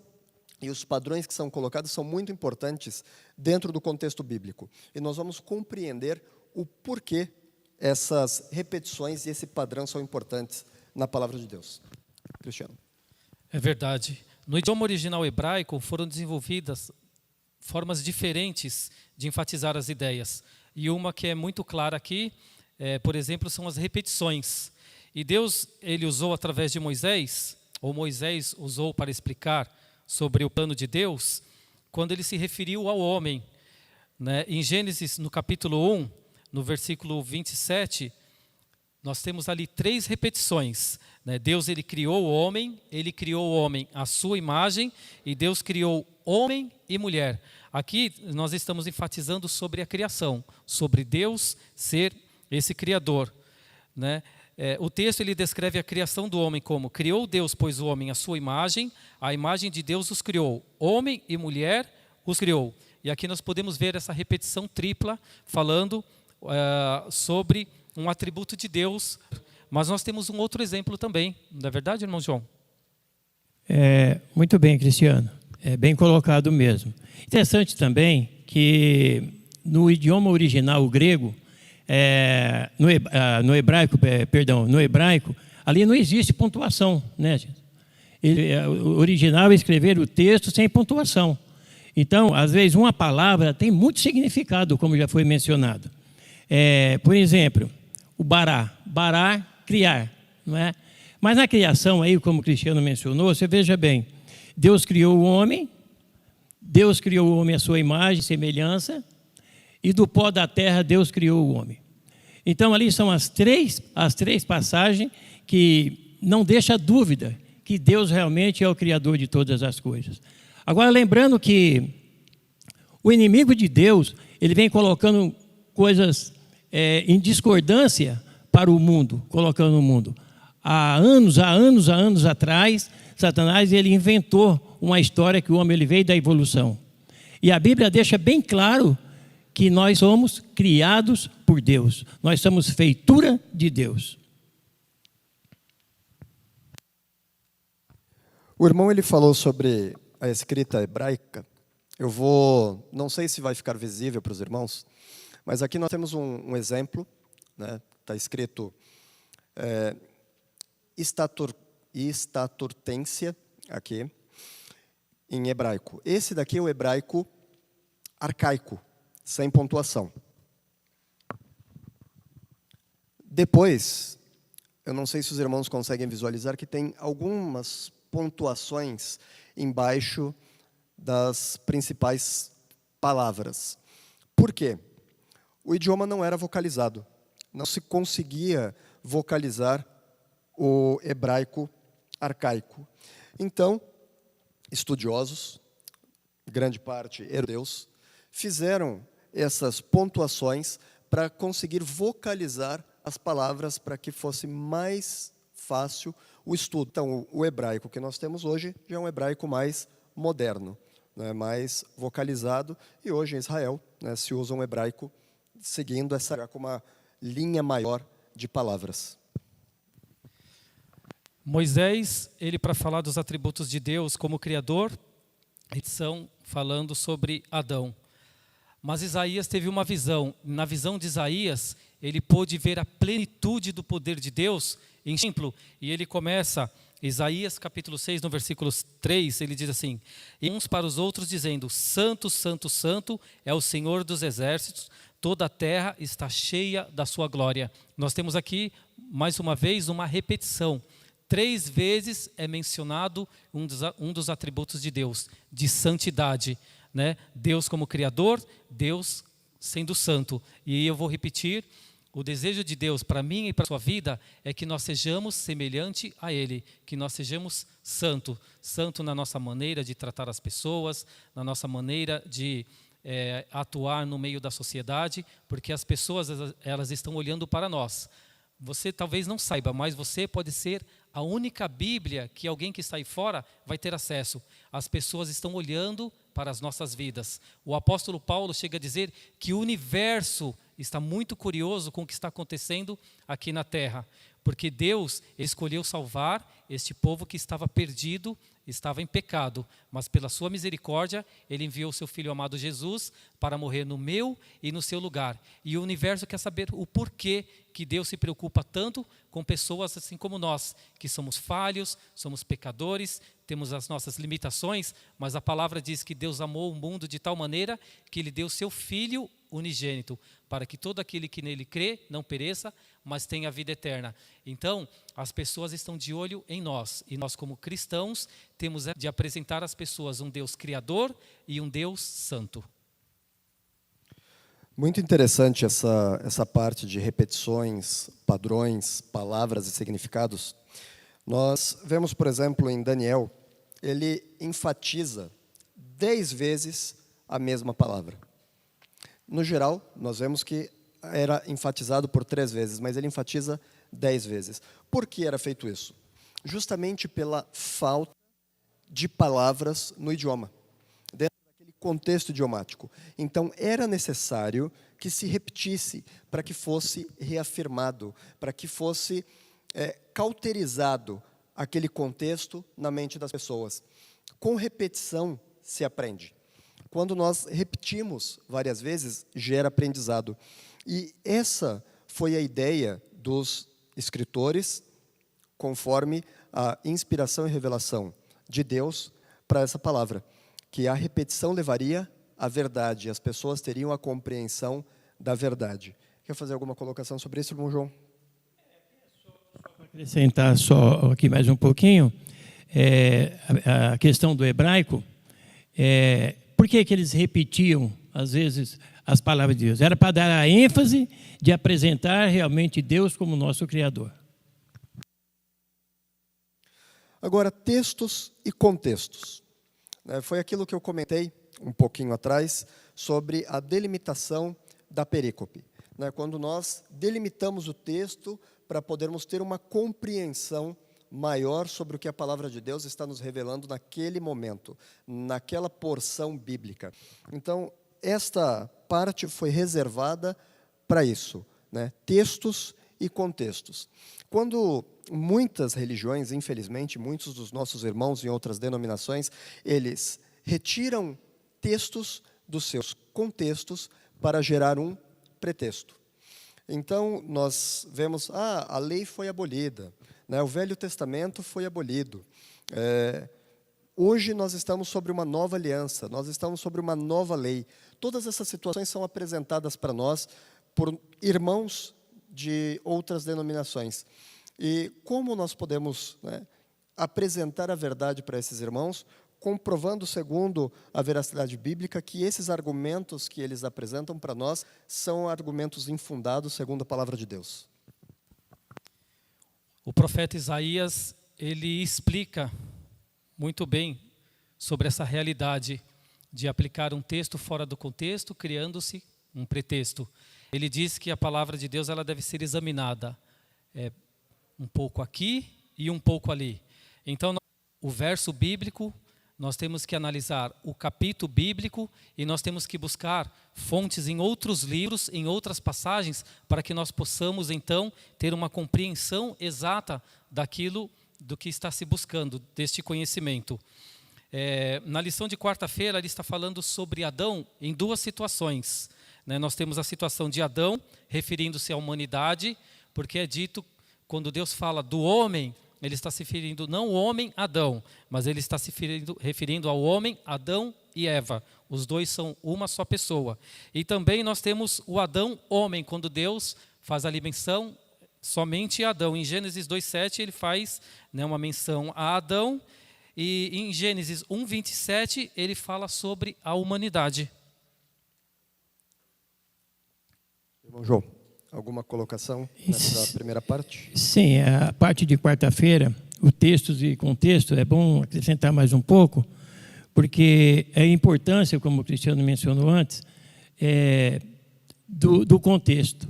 e os padrões que são colocados são muito importantes dentro do contexto bíblico. E nós vamos compreender o porquê essas repetições e esse padrão são importantes na palavra de Deus. Cristiano. É verdade. No idioma original hebraico foram desenvolvidas formas diferentes de enfatizar as ideias. E uma que é muito clara aqui, por exemplo, são as repetições. E Deus, ele usou através de Moisés, ou Moisés usou para explicar sobre o plano de Deus, quando ele se referiu ao homem. Né? Em Gênesis, no capítulo 1, no versículo 27, nós temos ali 3 repetições. Né? Deus, ele criou o homem à sua imagem, e Deus criou homem e mulher. Aqui nós estamos enfatizando sobre a criação, sobre Deus ser esse criador. Né? O texto ele descreve a criação do homem como: criou Deus, pois, o homem à sua imagem, a imagem de Deus os criou, homem e mulher os criou. E aqui nós podemos ver essa repetição tripla, falando sobre um atributo de Deus. Mas nós temos um outro exemplo também, não é verdade, irmão João? Muito bem, Cristiano. É bem colocado mesmo. Interessante também que no idioma original, o grego, no hebraico, ali não existe pontuação, né, gente? O original é escrever o texto sem pontuação. Então, às vezes, uma palavra tem muito significado, como já foi mencionado. Por exemplo, o bará, criar, não é? Mas na criação aí, como o Cristiano mencionou, você veja bem, Deus criou o homem à sua imagem e semelhança, e do pó da terra Deus criou o homem. Então ali são as três passagens que não deixa dúvida que Deus realmente é o Criador de todas as coisas. Agora, lembrando que o inimigo de Deus, ele vem colocando coisas em discordância para o mundo, colocando no mundo. Há anos atrás, Satanás ele inventou uma história que o homem ele veio da evolução. E a Bíblia deixa bem claro que nós somos criados por Deus. Nós somos feitura de Deus. O irmão ele falou sobre a escrita hebraica. Eu não sei se vai ficar visível para os irmãos, mas aqui nós temos um exemplo, né? Está escrito estaturtência aqui em hebraico. Esse daqui é o hebraico arcaico, sem pontuação. Depois, eu não sei se os irmãos conseguem visualizar que tem algumas pontuações embaixo das principais palavras. Por quê? O idioma não era vocalizado. Não se conseguia vocalizar o hebraico arcaico. Então, estudiosos, grande parte erudeus, fizeram essas pontuações para conseguir vocalizar as palavras para que fosse mais fácil o estudo. Então, o hebraico que nós temos hoje já é um hebraico mais moderno, né, mais vocalizado, e hoje em Israel, né, se usa um hebraico seguindo essa com uma linha maior de palavras. Moisés, ele para falar dos atributos de Deus como Criador, edição falando sobre Adão. Mas Isaías teve uma visão. Na visão de Isaías, ele pôde ver a plenitude do poder de Deus em templo. E ele começa, Isaías capítulo 6, no versículo 3, ele diz assim: e uns para os outros dizendo, Santo, Santo, Santo é o Senhor dos exércitos, toda a terra está cheia da sua glória. Nós temos aqui, mais uma vez, uma repetição. 3 vezes é mencionado um dos atributos de Deus, de santidade. Né? Deus como Criador, Deus sendo santo. E eu vou repetir, o desejo de Deus para mim e para a sua vida é que nós sejamos semelhante a Ele, que nós sejamos santo na nossa maneira de tratar as pessoas, na nossa maneira de atuar no meio da sociedade, porque as pessoas elas estão olhando para nós. Você talvez não saiba, mas você pode ser a única Bíblia que alguém que está aí fora vai ter acesso. As pessoas estão olhando para as nossas vidas. O apóstolo Paulo chega a dizer que o universo está muito curioso com o que está acontecendo aqui na terra, porque Deus escolheu salvar este povo que estava perdido, estava em pecado, mas pela sua misericórdia, Ele enviou o seu Filho amado Jesus para morrer no meu e no seu lugar. E o universo quer saber o porquê que Deus se preocupa tanto com pessoas assim como nós, que somos falhos, somos pecadores, temos as nossas limitações, mas a palavra diz que Deus amou o mundo de tal maneira que Ele deu o seu Filho unigênito, para que todo aquele que nele crê não pereça, mas tenha a vida eterna. Então, as pessoas estão de olho em nós, e nós como cristãos temos de apresentar às pessoas um Deus criador e um Deus santo. Muito interessante essa parte de repetições, padrões, palavras e significados. Nós vemos, por exemplo, em Daniel, ele enfatiza 10 vezes a mesma palavra. No geral, nós vemos que era enfatizado por 3 vezes, mas ele enfatiza 10 vezes. Por que era feito isso? Justamente pela falta de palavras no idioma, dentro daquele contexto idiomático. Então, era necessário que se repetisse para que fosse reafirmado, para que fosse cauterizado aquele contexto na mente das pessoas. Com repetição se aprende. Quando nós repetimos várias vezes, gera aprendizado. E essa foi a ideia dos escritores, conforme a inspiração e revelação de Deus para essa palavra, que a repetição levaria à verdade, as pessoas teriam a compreensão da verdade. Quer fazer alguma colocação sobre isso, irmão João? Para acrescentar só aqui mais um pouquinho, a questão do hebraico, por que eles repetiam, às vezes, as palavras de Deus? Era para dar a ênfase de apresentar realmente Deus como nosso Criador. Agora, textos e contextos. Foi aquilo que eu comentei um pouquinho atrás sobre a delimitação da perícope. Quando nós delimitamos o texto para podermos ter uma compreensão maior sobre o que a palavra de Deus está nos revelando naquele momento, naquela porção bíblica. Então, esta parte foi reservada para isso, textos e contextos. Quando muitas religiões, infelizmente, muitos dos nossos irmãos em outras denominações, eles retiram textos dos seus contextos para gerar um pretexto. Então, nós vemos, a lei foi abolida, o Velho Testamento foi abolido. Hoje nós estamos sobre uma nova aliança, nós estamos sobre uma nova lei. Todas essas situações são apresentadas para nós por irmãos de outras denominações. E como nós podemos apresentar a verdade para esses irmãos, comprovando, segundo a veracidade bíblica, que esses argumentos que eles apresentam para nós são argumentos infundados segundo a palavra de Deus. O profeta Isaías, ele explica muito bem sobre essa realidade de aplicar um texto fora do contexto, criando-se um pretexto. Ele diz que a palavra de Deus ela deve ser examinada um pouco aqui e um pouco ali. Então, o verso bíblico, nós temos que analisar o capítulo bíblico e nós temos que buscar fontes em outros livros, em outras passagens, para que nós possamos, então, ter uma compreensão exata do que está se buscando, deste conhecimento. Na lição de quarta-feira, ele está falando sobre Adão em duas situações. Nós temos a situação de Adão, referindo-se à humanidade, porque é dito, quando Deus fala do homem, ele está se referindo não ao homem Adão, mas ele está se referindo ao homem Adão e Eva. Os dois são uma só pessoa. E também nós temos o Adão homem, quando Deus faz a menção somente a Adão. Em Gênesis 2,7 ele faz uma menção a Adão, e em Gênesis 1,27 ele fala sobre a humanidade. Irmão João, alguma colocação nessa primeira parte? Sim, a parte de quarta-feira, o texto e contexto, é bom acrescentar mais um pouco, porque a importância, como o Cristiano mencionou antes, do contexto.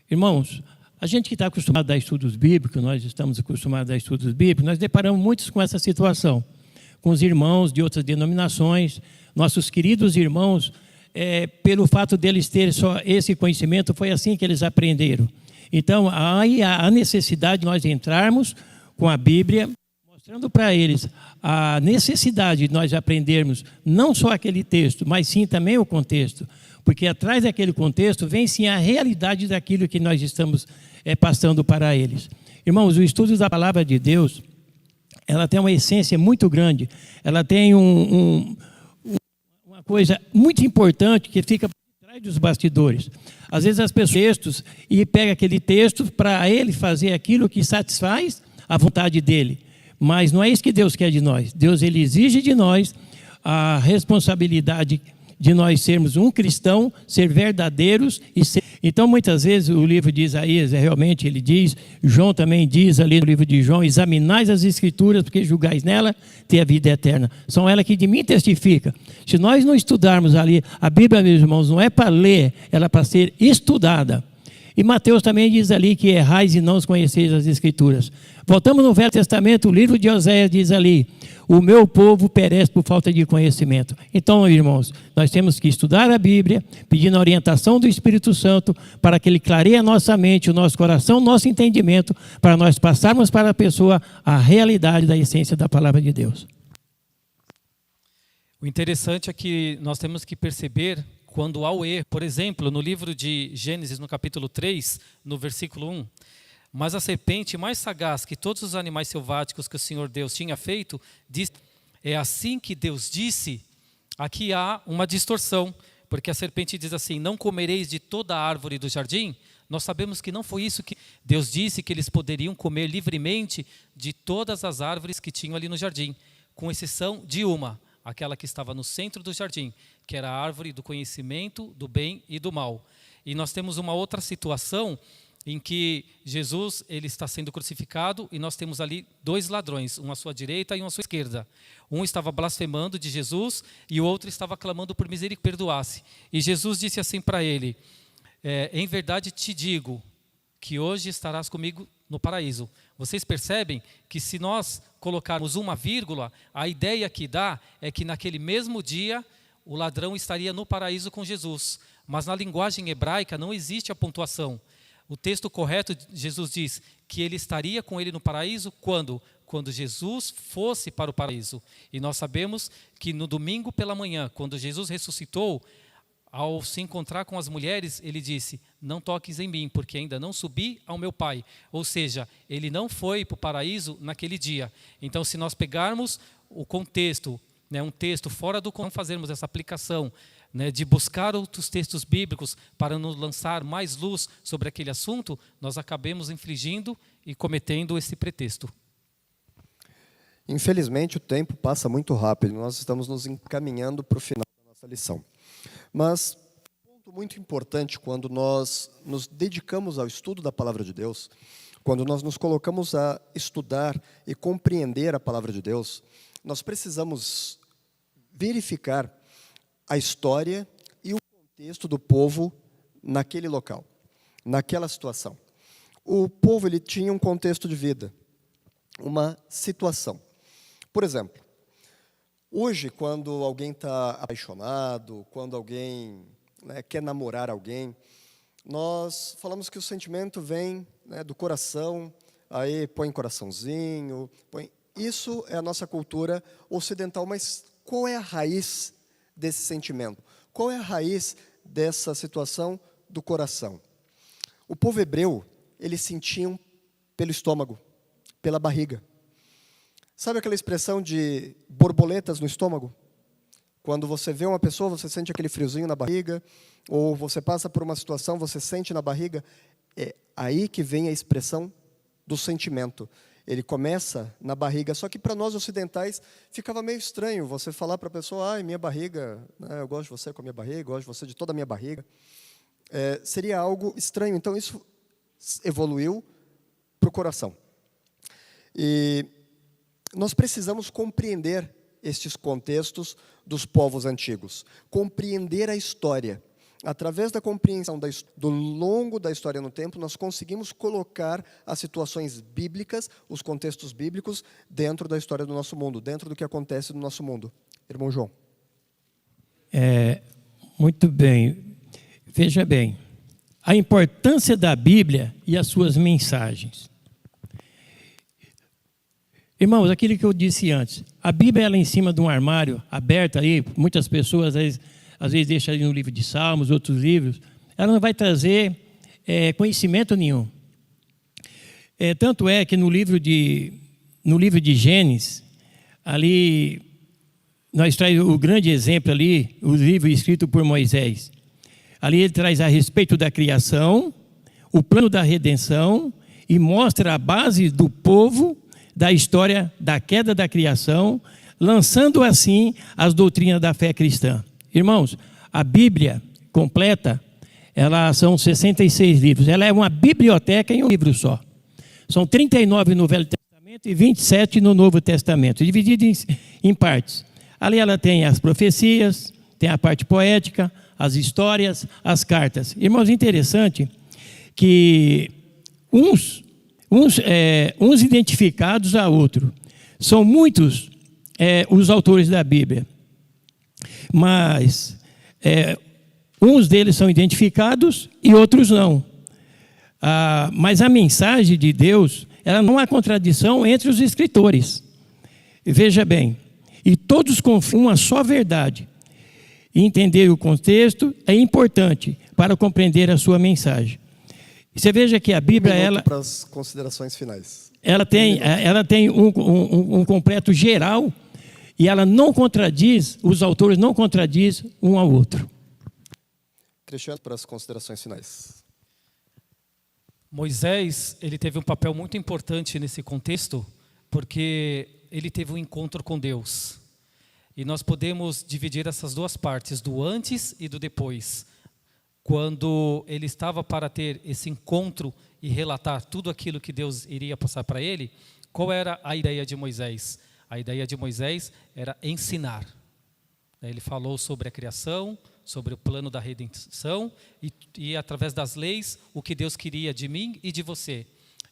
Irmãos, a gente que está acostumado a dar estudos bíblicos, nós estamos acostumados a dar estudos bíblicos, nós deparamos muitos com essa situação, com os irmãos de outras denominações, nossos queridos irmãos, pelo fato deles terem só esse conhecimento, foi assim que eles aprenderam. Então, aí há necessidade de nós entrarmos com a Bíblia, mostrando para eles a necessidade de nós aprendermos não só aquele texto, mas sim também o contexto, porque atrás daquele contexto vem sim a realidade daquilo que nós estamos passando para eles. Irmãos, o estudo da palavra de Deus, ela tem uma essência muito grande, ela tem uma coisa muito importante que fica por trás dos bastidores. Às vezes as pessoas textos e pega aquele texto para ele fazer aquilo que satisfaz a vontade dele. Mas não é isso que Deus quer de nós. Deus ele exige de nós a responsabilidade de nós sermos um cristão, ser verdadeiros e ser... Então, muitas vezes, o livro de Isaías, realmente, ele diz, João também diz ali no livro de João, examinais as Escrituras, porque julgais nela ter a vida eterna. São elas que de mim testificam. Se nós não estudarmos ali, a Bíblia, meus irmãos, não é para ler, ela é para ser estudada. E Mateus também diz ali que errais e não os conheceis as Escrituras. Voltamos no Velho Testamento, o livro de Oséias diz ali, o meu povo perece por falta de conhecimento. Então, irmãos, nós temos que estudar a Bíblia, pedindo a orientação do Espírito Santo, para que ele clareie a nossa mente, o nosso coração, o nosso entendimento, para nós passarmos para a pessoa a realidade da essência da palavra de Deus. O interessante é que nós temos que perceber quando há o erro. Por exemplo, no livro de Gênesis, no capítulo 3, no versículo 1, mas a serpente mais sagaz que todos os animais selváticos que o Senhor Deus tinha feito, disse, é assim que Deus disse. Aqui há uma distorção, porque a serpente diz assim, não comereis de toda a árvore do jardim. Nós sabemos que não foi isso que Deus disse, que eles poderiam comer livremente de todas as árvores que tinham ali no jardim, com exceção de uma, aquela que estava no centro do jardim, que era a árvore do conhecimento do bem e do mal. E nós temos uma outra situação em que Jesus ele está sendo crucificado e nós temos ali dois ladrões, um à sua direita e um à sua esquerda. Um estava blasfemando de Jesus e o outro estava clamando por misericórdia, perdoasse. E Jesus disse assim para ele, em verdade te digo que hoje estarás comigo no paraíso. Vocês percebem que se nós colocarmos uma vírgula, a ideia que dá é que naquele mesmo dia o ladrão estaria no paraíso com Jesus. Mas na linguagem hebraica não existe a pontuação. O texto correto, Jesus diz que ele estaria com ele no paraíso quando? Quando Jesus fosse para o paraíso. E nós sabemos que no domingo pela manhã, quando Jesus ressuscitou, ao se encontrar com as mulheres, ele disse, não toques em mim, porque ainda não subi ao meu Pai. Ou seja, ele não foi para o paraíso naquele dia. Então, se nós pegarmos o contexto, um texto fora do contexto, fazermos essa aplicação, de buscar outros textos bíblicos para nos lançar mais luz sobre aquele assunto, nós acabemos infligindo e cometendo esse pretexto. Infelizmente, o tempo passa muito rápido. Nós estamos nos encaminhando para o final da nossa lição. Mas um ponto muito importante quando nós nos dedicamos ao estudo da palavra de Deus, quando nós nos colocamos a estudar e compreender a palavra de Deus, nós precisamos verificar a história e o contexto do povo naquele local, naquela situação. O povo ele tinha um contexto de vida, uma situação. Por exemplo, hoje, quando alguém está apaixonado, quando alguém quer namorar alguém, nós falamos que o sentimento vem do coração, aí põe coraçãozinho, Isso é a nossa cultura ocidental, mas qual é a raiz desse sentimento? Qual é a raiz dessa situação do coração? O povo hebreu, eles sentiam pelo estômago, pela barriga. Sabe aquela expressão de borboletas no estômago? Quando você vê uma pessoa, você sente aquele friozinho na barriga, ou você passa por uma situação, você sente na barriga. É aí que vem a expressão do sentimento. Ele começa na barriga, só que para nós ocidentais ficava meio estranho você falar para a pessoa, ai, minha barriga, eu gosto de você com a minha barriga, gosto de você de toda a minha barriga. Seria algo estranho, então isso evoluiu para o coração. E nós precisamos compreender estes contextos dos povos antigos, compreender a história. Através da compreensão do longo da história no tempo, nós conseguimos colocar as situações bíblicas, os contextos bíblicos, dentro da história do nosso mundo, dentro do que acontece no nosso mundo. Irmão João. Muito bem. Veja bem, a importância da Bíblia e as suas mensagens. Irmãos, aquilo que eu disse antes, a Bíblia ela é em cima de um armário aberto aí, muitas pessoas às vezes deixam ali no livro de Salmos, outros livros, ela não vai trazer conhecimento nenhum. Tanto é que no livro de Gênesis, ali nós traz o grande exemplo ali, o livro escrito por Moisés. Ali ele traz a respeito da criação, o plano da redenção e mostra a base do povo da história da queda da criação, lançando assim as doutrinas da fé cristã. Irmãos, a Bíblia completa, ela são 66 livros. Ela é uma biblioteca em um livro só. São 39 no Velho Testamento e 27 no Novo Testamento, dividido em partes. Ali ela tem as profecias, tem a parte poética, as histórias, as cartas. Irmãos, interessante que uns identificados a outro. São muitos os autores da Bíblia, mas uns deles são identificados e outros não. Mas a mensagem de Deus, ela não há contradição entre os escritores. Veja bem, e todos confiam uma só verdade. E entender o contexto é importante para compreender a sua mensagem. Você veja que a Bíblia, para as considerações finais. Ela tem um completo geral e ela não contradiz, os autores não contradiz um ao outro. Cristiano, para as considerações finais. Moisés, ele teve um papel muito importante nesse contexto, porque ele teve um encontro com Deus. E nós podemos dividir essas duas partes, do antes e do depois. Quando ele estava para ter esse encontro e relatar tudo aquilo que Deus iria passar para ele, qual era a ideia de Moisés? A ideia de Moisés era ensinar. Ele falou sobre a criação, sobre o plano da redenção e através das leis, o que Deus queria de mim e de você.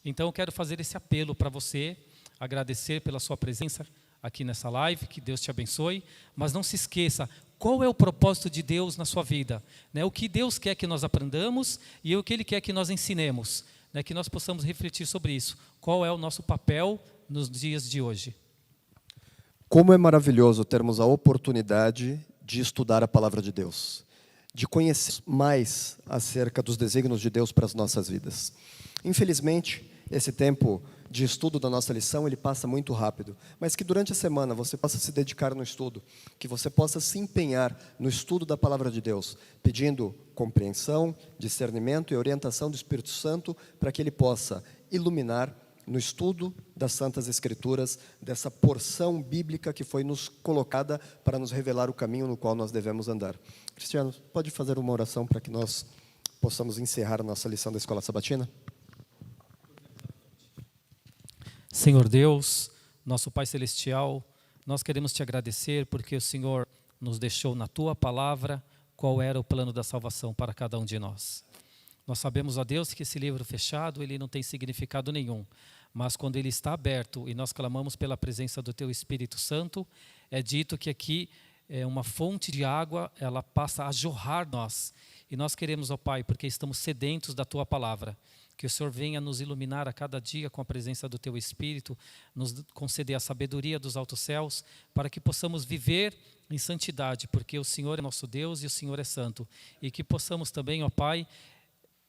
Então eu quero fazer esse apelo para você, agradecer pela sua presença aqui nessa live, que Deus te abençoe, mas não se esqueça, qual é o propósito de Deus na sua vida? O que Deus quer que nós aprendamos e o que Ele quer que nós ensinemos, que nós possamos refletir sobre isso. Qual é o nosso papel nos dias de hoje? Como é maravilhoso termos a oportunidade de estudar a palavra de Deus, de conhecer mais acerca dos desígnios de Deus para as nossas vidas. Infelizmente, esse tempo de estudo da nossa lição, ele passa muito rápido, mas que durante a semana você possa se dedicar no estudo, que você possa se empenhar no estudo da palavra de Deus, pedindo compreensão, discernimento e orientação do Espírito Santo para que ele possa iluminar no estudo das Santas Escrituras, dessa porção bíblica que foi nos colocada para nos revelar o caminho no qual nós devemos andar. Cristiano, pode fazer uma oração para que nós possamos encerrar a nossa lição da Escola Sabatina? Senhor Deus, nosso Pai Celestial, nós queremos te agradecer porque o Senhor nos deixou na tua palavra qual era o plano da salvação para cada um de nós. Nós sabemos, ó Deus, que esse livro fechado, ele não tem significado nenhum, mas quando ele está aberto e nós clamamos pela presença do teu Espírito Santo, é dito que aqui é uma fonte de água, ela passa a jorrar nós. E nós queremos, ó Pai, porque estamos sedentos da tua palavra, Que o Senhor venha nos iluminar a cada dia com a presença do Teu Espírito, nos conceder a sabedoria dos altos céus, para que possamos viver em santidade, porque o Senhor é nosso Deus e o Senhor é santo. E que possamos também, ó Pai,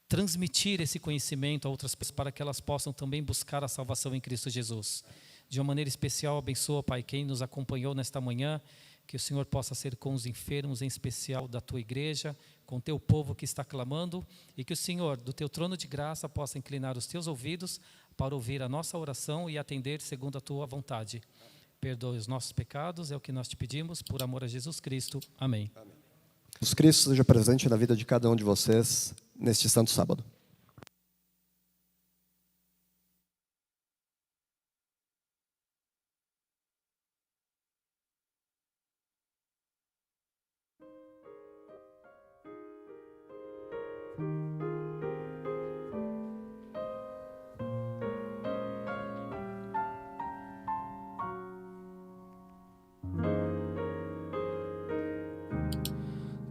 transmitir esse conhecimento a outras pessoas, para que elas possam também buscar a salvação em Cristo Jesus. De uma maneira especial, abençoa, Pai, quem nos acompanhou nesta manhã, que o Senhor possa ser com os enfermos, em especial da Tua igreja, com o Teu povo que está clamando, e que o Senhor, do Teu trono de graça, possa inclinar os Teus ouvidos para ouvir a nossa oração e atender segundo a Tua vontade. Perdoe os nossos pecados, é o que nós te pedimos, por amor a Jesus Cristo. Amém. Jesus Cristo seja presente na vida de cada um de vocês neste santo sábado.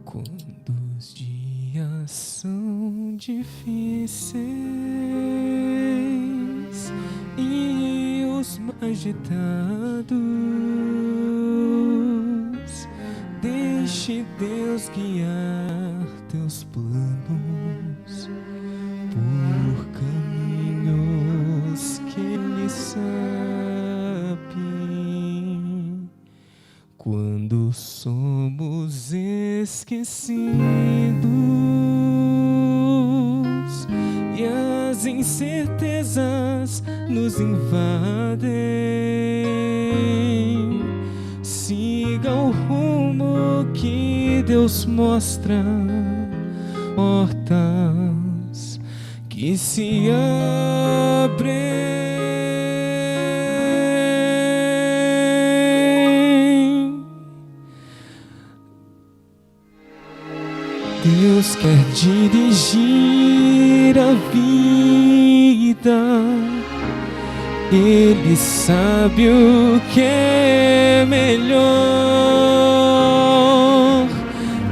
Quando os dias são difíceis e os agitados, deixe Deus guiar teus planos por caminhos que Ele sabe. Quando somos esquecidos e as incertezas nos invadem, siga o rumo que Deus mostra, portas que se abrem. Deus quer dirigir a vida, Ele sabe o que é melhor,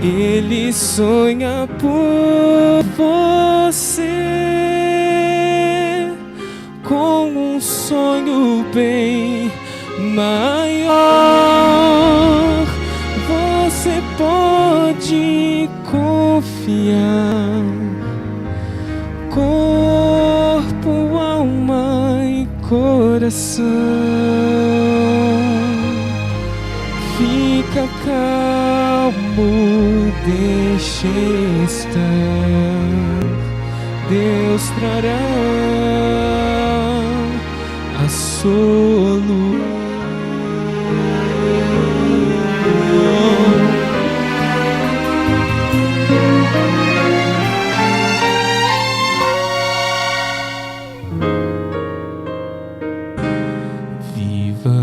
Ele sonha por você com um sonho bem maior. Você pode confiar, corpo, alma e coração. Fica calmo, deixe estar, Deus trará a solução.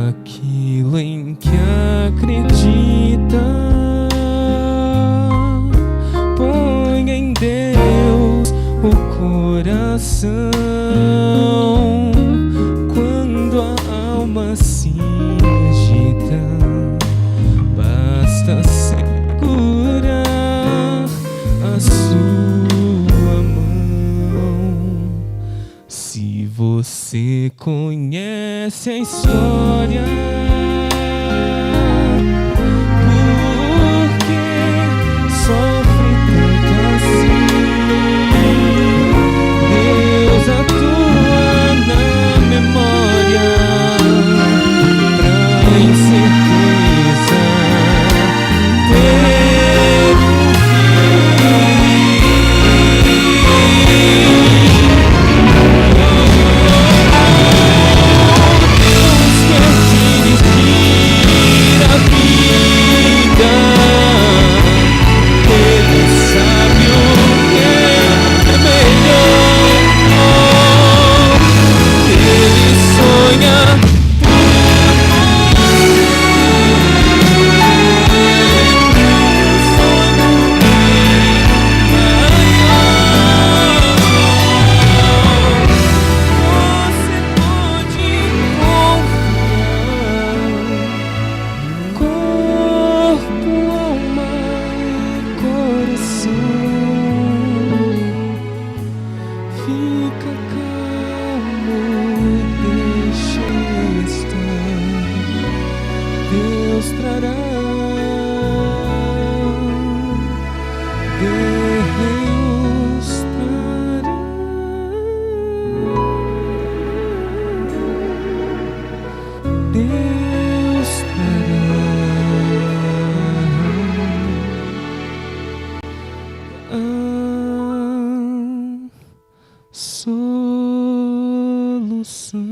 Aquilo em que acredita, ponha em Deus o coração. Quando a alma se agita, basta segurar a sua mão. Se você conhece a história, por que sofre tanto assim? Deus atua na memória pra incerteza ter um fim. Deus trará a solução.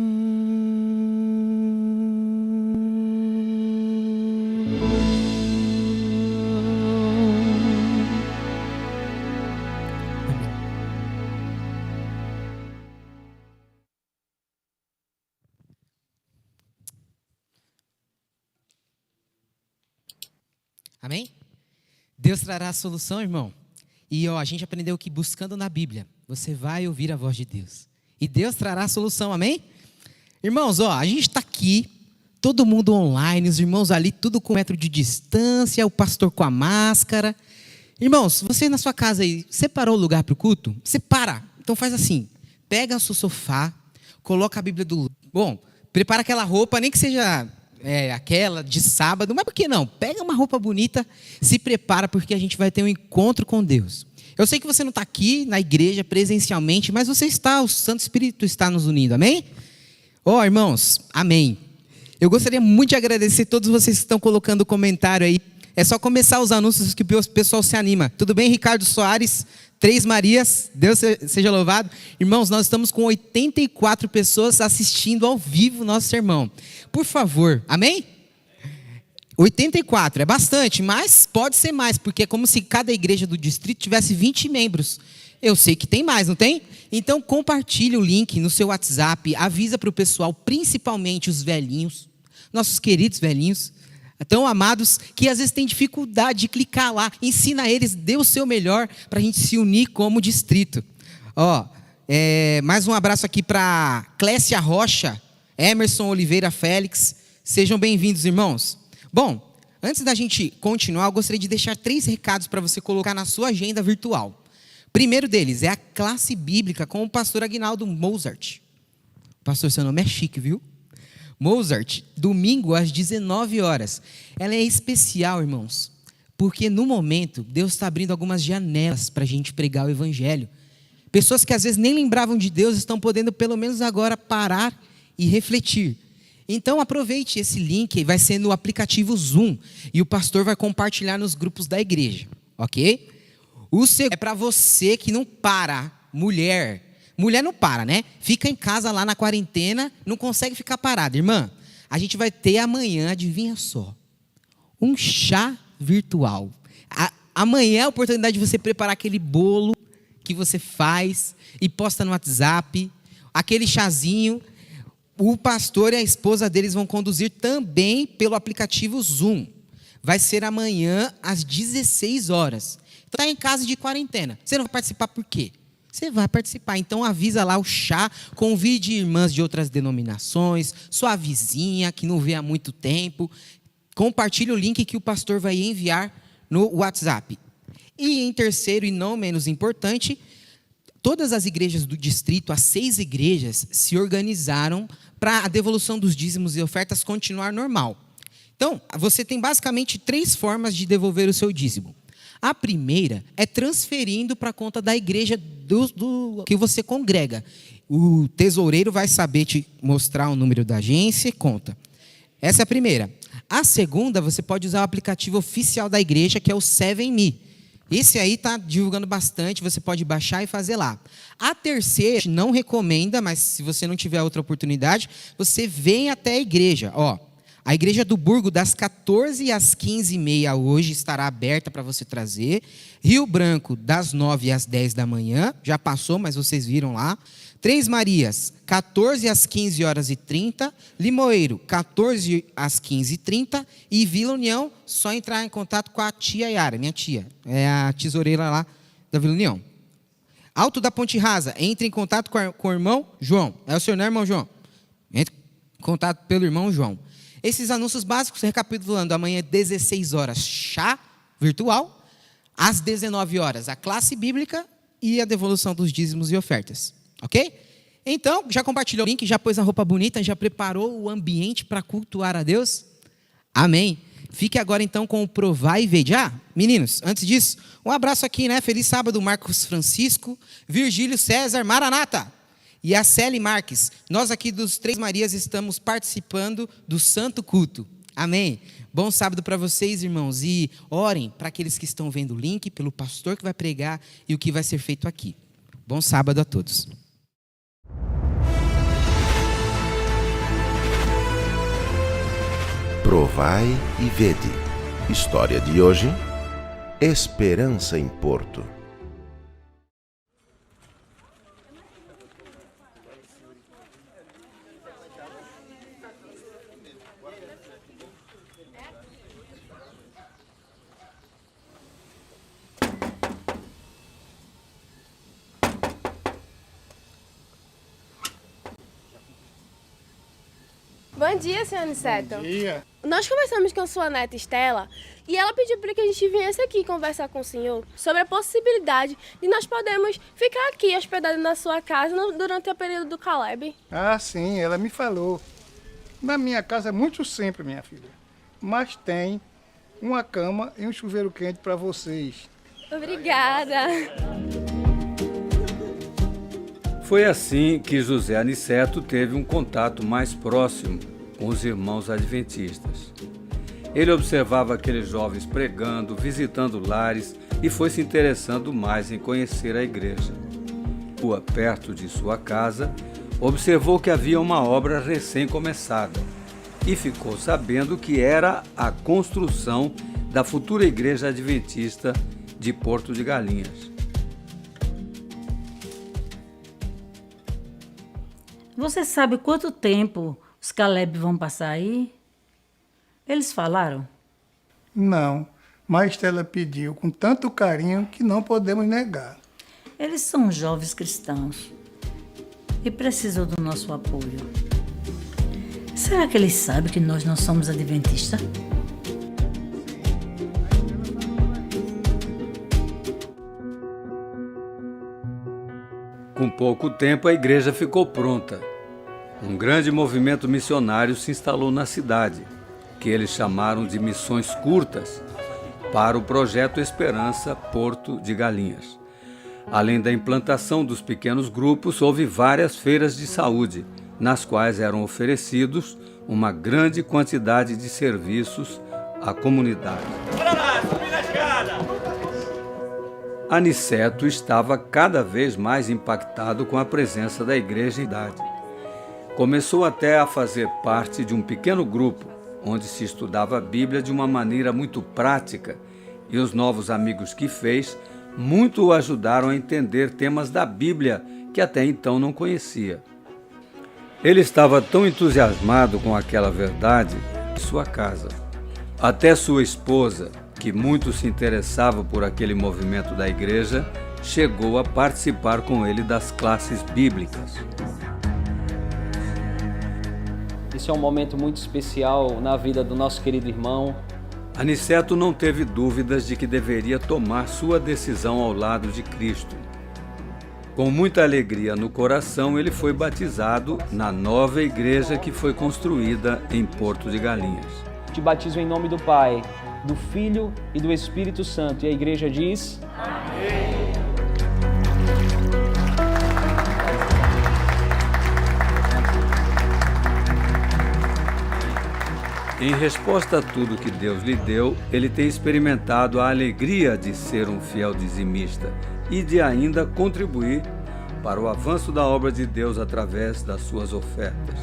Amém? Deus trará a solução, irmão. E a gente aprendeu que buscando na Bíblia, você vai ouvir a voz de Deus. E Deus trará a solução, amém? Irmãos, a gente está aqui, todo mundo online, os irmãos ali, tudo com 1 metro de distância, o pastor com a máscara. Irmãos, você na sua casa aí, separou o lugar para o culto? Separa. Então faz assim, pega o seu sofá, coloca a Bíblia do... Bom, prepara aquela roupa, nem que seja... aquela de sábado, mas por que não? Pega uma roupa bonita, se prepara, porque a gente vai ter um encontro com Deus. Eu sei que você não está aqui na igreja presencialmente, mas você está, o Santo Espírito está nos unindo, amém? Irmãos, amém. Eu gostaria muito de agradecer a todos vocês que estão colocando comentário aí. É só começar os anúncios que o pessoal se anima. Tudo bem, Ricardo Soares? 3 Marias, Deus seja louvado. Irmãos, nós estamos com 84 pessoas assistindo ao vivo nosso sermão. Por favor, amém? 84, é bastante, mas pode ser mais, porque é como se cada igreja do distrito tivesse 20 membros. Eu sei que tem mais, não tem? Então compartilhe o link no seu WhatsApp, avisa para o pessoal, principalmente os velhinhos, nossos queridos velhinhos, tão amados, que às vezes tem dificuldade de clicar lá. Ensina eles, dê o seu melhor para a gente se unir como distrito. Mais um abraço aqui para Clécia Rocha, Emerson Oliveira Félix. Sejam bem-vindos, irmãos. Bom, antes da gente continuar, eu gostaria de deixar 3 recados para você colocar na sua agenda virtual. Primeiro deles é a classe bíblica com o pastor Aguinaldo Mozart. Pastor, seu nome é chique, viu? Mozart, domingo às 19 horas. Ela é especial, irmãos, porque no momento Deus está abrindo algumas janelas para a gente pregar o evangelho. Pessoas que às vezes nem lembravam de Deus estão podendo pelo menos agora parar e refletir. Então aproveite esse link, vai ser no aplicativo Zoom e o pastor vai compartilhar nos grupos da igreja, ok? O segundo é para você que não para, mulher não para, né? Fica em casa lá na quarentena, não consegue ficar parada. Irmã, a gente vai ter amanhã, adivinha só, um chá virtual. Amanhã é a oportunidade de você preparar aquele bolo que você faz e posta no WhatsApp, aquele chazinho. O pastor e a esposa deles vão conduzir também pelo aplicativo Zoom. Vai ser amanhã às 16 horas. Está em casa de quarentena. Você não vai participar por quê? Você vai participar. Então avisa lá o chá, convide irmãs de outras denominações, sua vizinha que não vê há muito tempo. Compartilhe o link que o pastor vai enviar no WhatsApp. E em terceiro e não menos importante, todas as igrejas do distrito, as 6 igrejas, se organizaram para a devolução dos dízimos e ofertas continuar normal. Então, você tem basicamente 3 formas de devolver o seu dízimo. A primeira é transferindo para a conta da igreja que você congrega. O tesoureiro vai saber te mostrar o número da agência e conta. Essa é a primeira. A segunda, você pode usar o aplicativo oficial da igreja, que é o 7Me. Esse aí está divulgando bastante, você pode baixar e fazer lá. A terceira, não recomenda, mas se você não tiver outra oportunidade, você vem até a igreja. A igreja do Burgo, das 14 às 15h30 hoje, estará aberta para você trazer. Rio Branco, das 9 às 10 da manhã, já passou, mas vocês viram lá. 3 Marias, 14 às 15h30. Limoeiro, 14 às 15h30. E Vila União, só entrar em contato com a tia Yara, minha tia. É a tesoureira lá da Vila União. Alto da Ponte Rasa, entre em contato com o irmão João. É o senhor, né, irmão João? Entre em contato pelo irmão João. Esses anúncios básicos, recapitulando, amanhã 16 horas, chá virtual. Às 19 horas, a classe bíblica e a devolução dos dízimos e ofertas. Ok? Então, já compartilhou o link, já pôs a roupa bonita, já preparou o ambiente para cultuar a Deus? Amém. Fique agora então com o Provai e Vede. Meninos, antes disso, um abraço aqui, né? Feliz sábado, Marcos Francisco, Virgílio César, Maranata. E a Célia Marques. Nós aqui dos Três Marias estamos participando do Santo Culto. Amém? Bom sábado para vocês, irmãos. E orem para aqueles que estão vendo o link, pelo pastor que vai pregar e o que vai ser feito aqui. Bom sábado a todos. Provai e vede. História de hoje: Esperança em Porto. Bom dia, senhor Aniceto. Bom dia. Nós conversamos com sua neta Estela e ela pediu para que a gente viesse aqui conversar com o senhor sobre a possibilidade de nós podermos ficar aqui hospedados na sua casa durante o período do Caleb. Ah, sim, ela me falou. Na minha casa é muito simples, minha filha. Mas tem uma cama e um chuveiro quente para vocês. Obrigada. Foi assim que José Aniceto teve um contato mais próximo com os irmãos adventistas. Ele observava aqueles jovens pregando, visitando lares e foi se interessando mais em conhecer a igreja. Perto de sua casa, observou que havia uma obra recém-começada e ficou sabendo que era a construção da futura igreja adventista de Porto de Galinhas. Você sabe quanto tempo os Caleb vão passar aí? Eles falaram? Não, mas Estela pediu com tanto carinho que não podemos negar. Eles são jovens cristãos e precisam do nosso apoio. Será que eles sabem que nós não somos adventistas? Com pouco tempo, a igreja ficou pronta. Um grande movimento missionário se instalou na cidade, que eles chamaram de Missões Curtas, para o projeto Esperança Porto de Galinhas. Além da implantação dos pequenos grupos, houve várias feiras de saúde, nas quais eram oferecidos uma grande quantidade de serviços à comunidade. Aniceto estava cada vez mais impactado com a presença da igreja em idade. Começou até a fazer parte de um pequeno grupo, onde se estudava a Bíblia de uma maneira muito prática, e os novos amigos que fez muito o ajudaram a entender temas da Bíblia que até então não conhecia. Ele estava tão entusiasmado com aquela verdade em sua casa. Até sua esposa, que muito se interessava por aquele movimento da igreja, chegou a participar com ele das classes bíblicas. Esse é um momento muito especial na vida do nosso querido irmão. Aniceto não teve dúvidas de que deveria tomar sua decisão ao lado de Cristo. Com muita alegria no coração, ele foi batizado na nova igreja que foi construída em Porto de Galinhas. Te batizo em nome do Pai, do Filho e do Espírito Santo. E a igreja diz... Amém. Em resposta a tudo que Deus lhe deu, ele tem experimentado a alegria de ser um fiel dizimista e de ainda contribuir para o avanço da obra de Deus através das suas ofertas.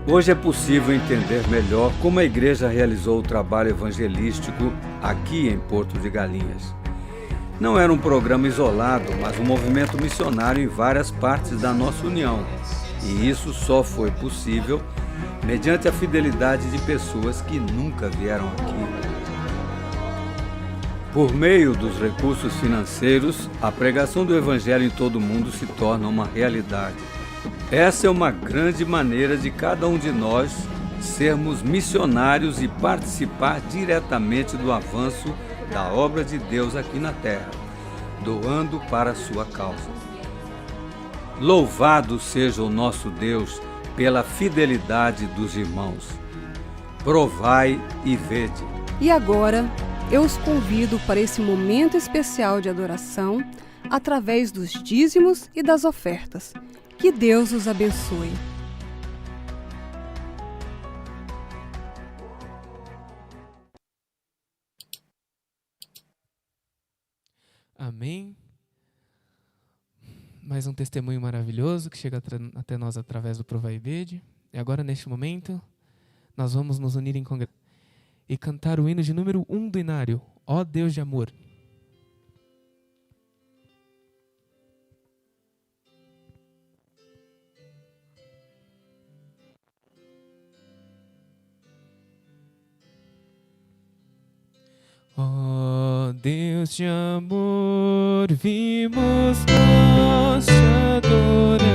Hoje é possível entender melhor como a igreja realizou o trabalho evangelístico aqui em Porto de Galinhas. Não era um programa isolado, mas um movimento missionário em várias partes da nossa união. E isso só foi possível mediante a fidelidade de pessoas que nunca vieram aqui. Por meio dos recursos financeiros, a pregação do Evangelho em todo o mundo se torna uma realidade. Essa é uma grande maneira de cada um de nós sermos missionários e participar diretamente do avanço da obra de Deus aqui na terra, doando para a sua causa. Louvado seja o nosso Deus pela fidelidade dos irmãos. Provai e vede. E agora, eu os convido para esse momento especial de adoração, através dos dízimos e das ofertas. Que Deus os abençoe. Amém. Mais um testemunho maravilhoso que chega até nós através do Provai e Vede. E agora, neste momento, nós vamos nos unir em congregação e cantar o hino de número 1 do Inário, Ó Deus de Amor. Ó Deus de amor, vimos nós te adorar.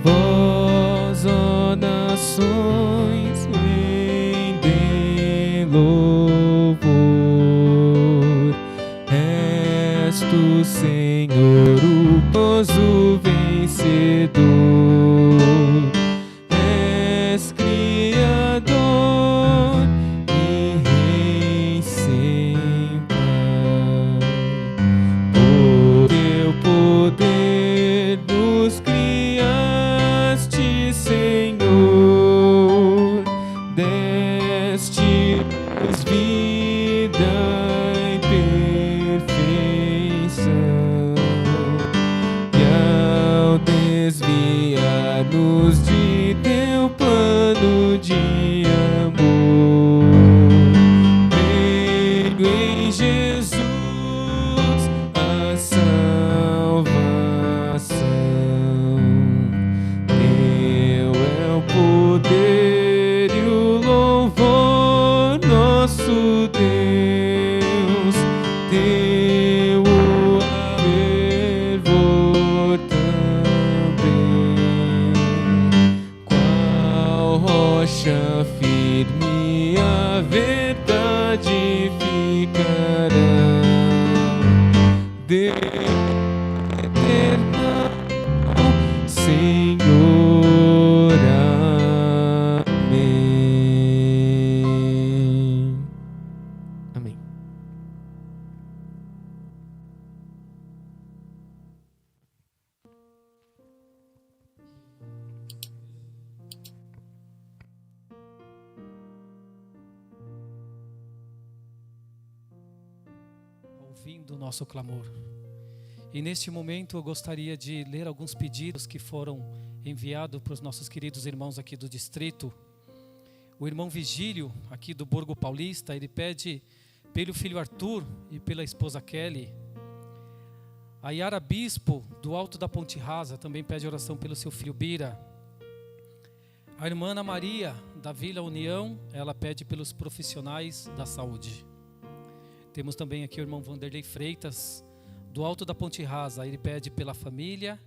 Vós, ó nações, rendem louvor. És tu, Senhor, o poderoso vencedor. És Criador e Rei sem par. Por teu poder nos criaste, Senhor, deste-nos vida em perfeição. E ao desviar-nos de teu plano de amor, veio em Jesus a salvação. Teu é o poder e o louvor, nosso Deus. Teu o fervor também. Qual rocha firme a verdade ficará. Deus eterno, Senhor, amém. Amém. Ouvindo o nosso clamor. E neste momento eu gostaria de ler alguns pedidos que foram enviados para os nossos queridos irmãos aqui do distrito. O irmão Vigílio, aqui do Burgo Paulista, ele pede pelo filho Arthur e pela esposa Kelly. A Yara Bispo, do Alto da Ponte Rasa, também pede oração pelo seu filho Bira. A irmã Ana Maria, da Vila União, ela pede pelos profissionais da saúde. Temos também aqui o irmão Vanderlei Freitas, do Alto da Ponte Rasa. Ele pede pela família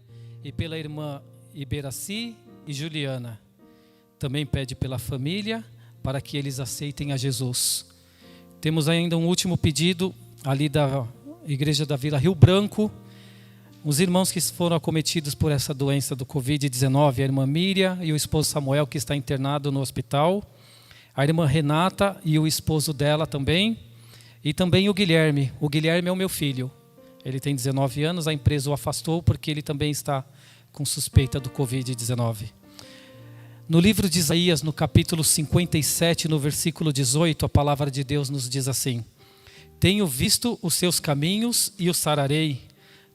e pela irmã Iberaci e Juliana. Também pede pela família para que eles aceitem a Jesus. Temos ainda um último pedido ali da Igreja da Vila Rio Branco. Os irmãos que foram acometidos por essa doença do Covid-19, a irmã Miriam e o esposo Samuel, que está internado no hospital. A irmã Renata e o esposo dela também. E também o Guilherme. O Guilherme é o meu filho. Ele tem 19 anos, a empresa o afastou porque ele também está com suspeita do Covid-19. No livro de Isaías, no capítulo 57, no versículo 18, a palavra de Deus nos diz assim: Tenho visto os seus caminhos e o sararei,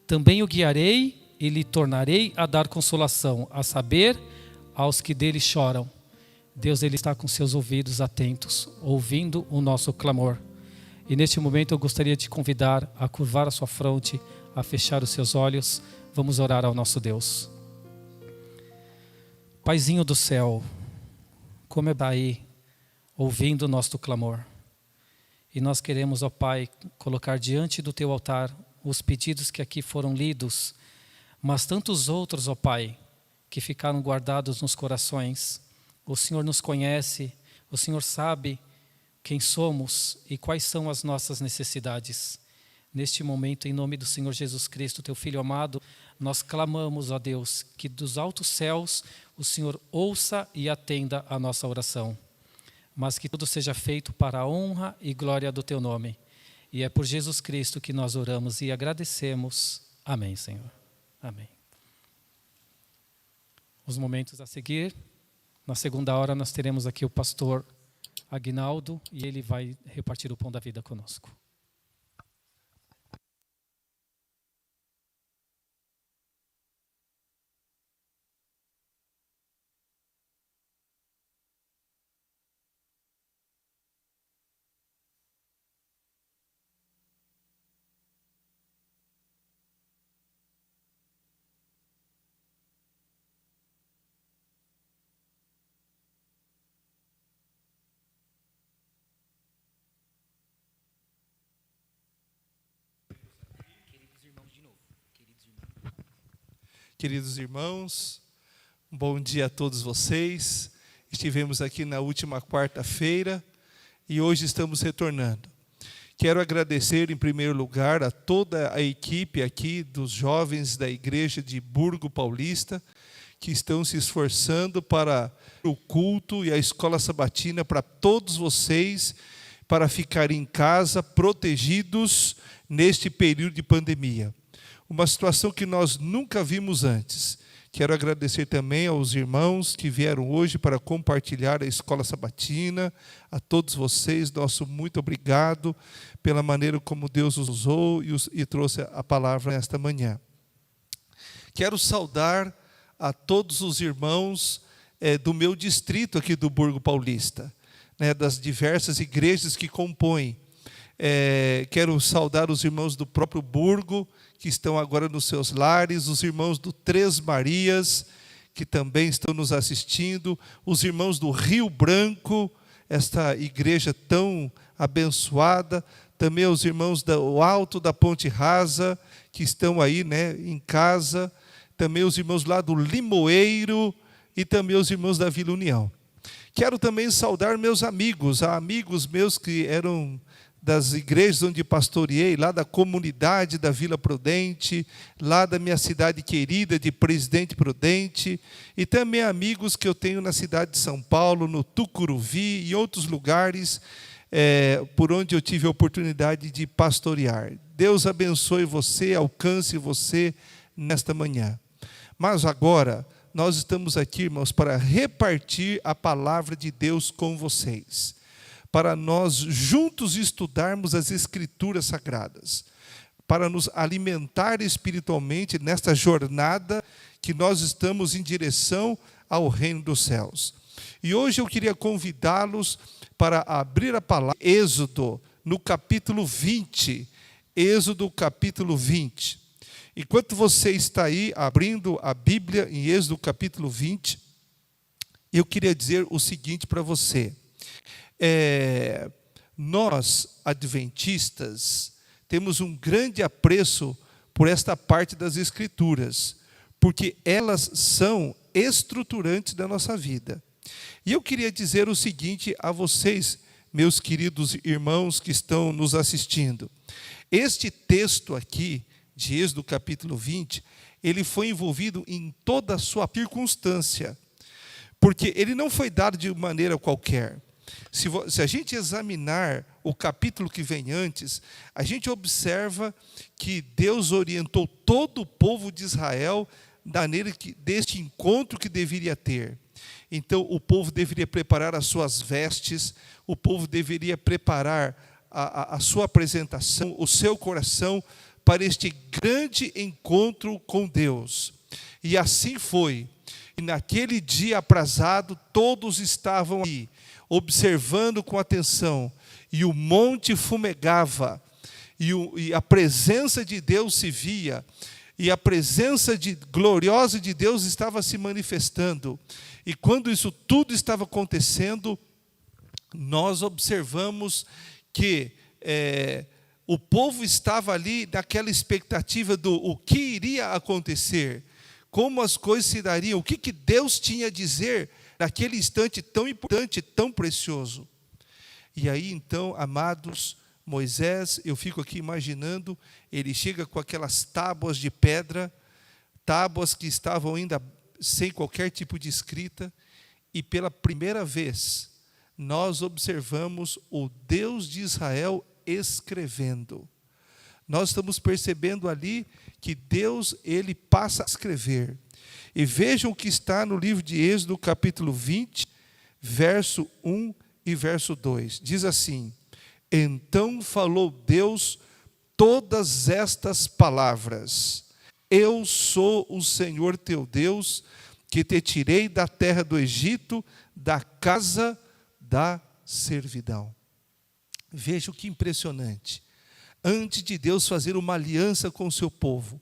também o guiarei e lhe tornarei a dar consolação, a saber, aos que dele choram. Deus, ele está com seus ouvidos atentos, ouvindo o nosso clamor. E neste momento eu gostaria de convidar a curvar a sua fronte, a fechar os seus olhos. Vamos orar ao nosso Deus. Paizinho do céu, como é aí, ouvindo o nosso clamor. E nós queremos, ó Pai, colocar diante do teu altar os pedidos que aqui foram lidos, mas tantos outros, ó Pai, que ficaram guardados nos corações. O Senhor nos conhece, o Senhor sabe quem somos e quais são as nossas necessidades. Neste momento, em nome do Senhor Jesus Cristo, teu Filho amado, nós clamamos, ó Deus, que dos altos céus o Senhor ouça e atenda a nossa oração. Mas que tudo seja feito para a honra e glória do teu nome. E é por Jesus Cristo que nós oramos e agradecemos. Amém, Senhor. Amém. Os momentos a seguir, na segunda hora nós teremos aqui o pastor Aguinaldo e ele vai repartir o pão da vida conosco. Queridos irmãos, um bom dia a todos vocês. Estivemos aqui na última quarta-feira e hoje estamos retornando. Quero agradecer, em primeiro lugar, a toda a equipe aqui dos jovens da Igreja de Burgo Paulista, que estão se esforçando para o culto e a escola sabatina para todos vocês, para ficarem em casa, protegidos neste período de pandemia. Uma situação que nós nunca vimos antes. Quero agradecer também aos irmãos que vieram hoje para compartilhar a escola sabatina, a todos vocês, nosso muito obrigado pela maneira como Deus os usou e trouxe a palavra nesta manhã. Quero saudar a todos os irmãos do meu distrito aqui do Burgo Paulista, das diversas igrejas que compõem. Quero saudar os irmãos do próprio Burgo, que estão agora nos seus lares, os irmãos do Três Marias, que também estão nos assistindo, os irmãos do Rio Branco, esta igreja tão abençoada, também os irmãos do Alto da Ponte Rasa, que estão aí em casa, também os irmãos lá do Limoeiro e também os irmãos da Vila União. Quero também saudar meus amigos meus que eram das igrejas onde pastoreei, lá da comunidade da Vila Prudente, lá da minha cidade querida de Presidente Prudente, e também amigos que eu tenho na cidade de São Paulo, no Tucuruvi e outros lugares por onde eu tive a oportunidade de pastorear. Deus abençoe você, alcance você nesta manhã. Mas agora, nós estamos aqui, irmãos, para repartir a palavra de Deus com vocês, para nós juntos estudarmos as Escrituras Sagradas, para nos alimentar espiritualmente nesta jornada que nós estamos em direção ao reino dos céus. E hoje eu queria convidá-los para abrir a palavra Êxodo, no capítulo 20. Êxodo, capítulo 20. Enquanto você está aí abrindo a Bíblia em Êxodo, capítulo 20, eu queria dizer o seguinte para você. Nós, adventistas, temos um grande apreço por esta parte das Escrituras, porque elas são estruturantes da nossa vida. E eu queria dizer o seguinte a vocês, meus queridos irmãos que estão nos assistindo. Este texto aqui, de Êxodo capítulo 20, ele foi envolvido em toda a sua circunstância, porque ele não foi dado de maneira qualquer. Se a gente examinar o capítulo que vem antes, a gente observa que Deus orientou todo o povo de Israel da maneira deste encontro que deveria ter. Então, o povo deveria preparar as suas vestes, o povo deveria preparar a sua apresentação, o seu coração para este grande encontro com Deus. E assim foi. E naquele dia aprazado, todos estavam aí, observando com atenção, e o monte fumegava, e a presença de Deus se via, e a presença gloriosa de Deus estava se manifestando. E quando isso tudo estava acontecendo, nós observamos que o povo estava ali naquela expectativa do o que iria acontecer, como as coisas se dariam, o que Deus tinha a dizer naquele instante tão importante, tão precioso. E aí então, amados, Moisés, eu fico aqui imaginando, ele chega com aquelas tábuas de pedra, tábuas que estavam ainda sem qualquer tipo de escrita, e pela primeira vez nós observamos o Deus de Israel escrevendo. Nós estamos percebendo ali que Deus, ele passa a escrever. E vejam o que está no livro de Êxodo, capítulo 20, verso 1 e verso 2. Diz assim: então falou Deus todas estas palavras: eu sou o Senhor teu Deus, que te tirei da terra do Egito, da casa da servidão. Veja que impressionante. Antes de Deus fazer uma aliança com o seu povo,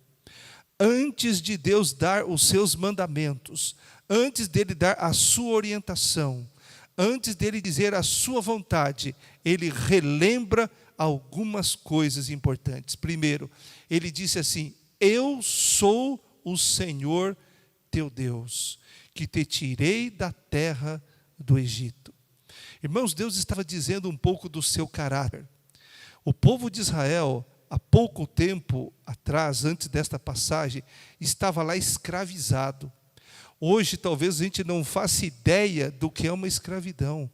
antes de Deus dar os seus mandamentos, antes dele dar a sua orientação, antes dele dizer a sua vontade, ele relembra algumas coisas importantes. Primeiro, ele disse assim: eu sou o Senhor teu Deus, que te tirei da terra do Egito. Irmãos, Deus estava dizendo um pouco do seu caráter. O povo de Israel, há pouco tempo atrás, antes desta passagem, estava lá escravizado. Hoje, talvez a gente não faça ideia do que é uma escravidão.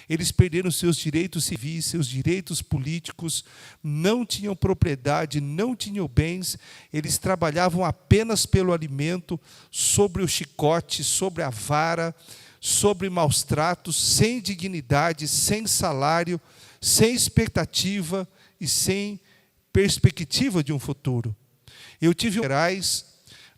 Eles perderam seus direitos civis, seus direitos políticos, não tinham propriedade, não tinham bens, eles trabalhavam apenas pelo alimento, sobre o chicote, sobre a vara, sobre maus tratos, sem dignidade, sem salário, sem expectativa e sem perspectiva de um futuro. Eu tive em Gerais,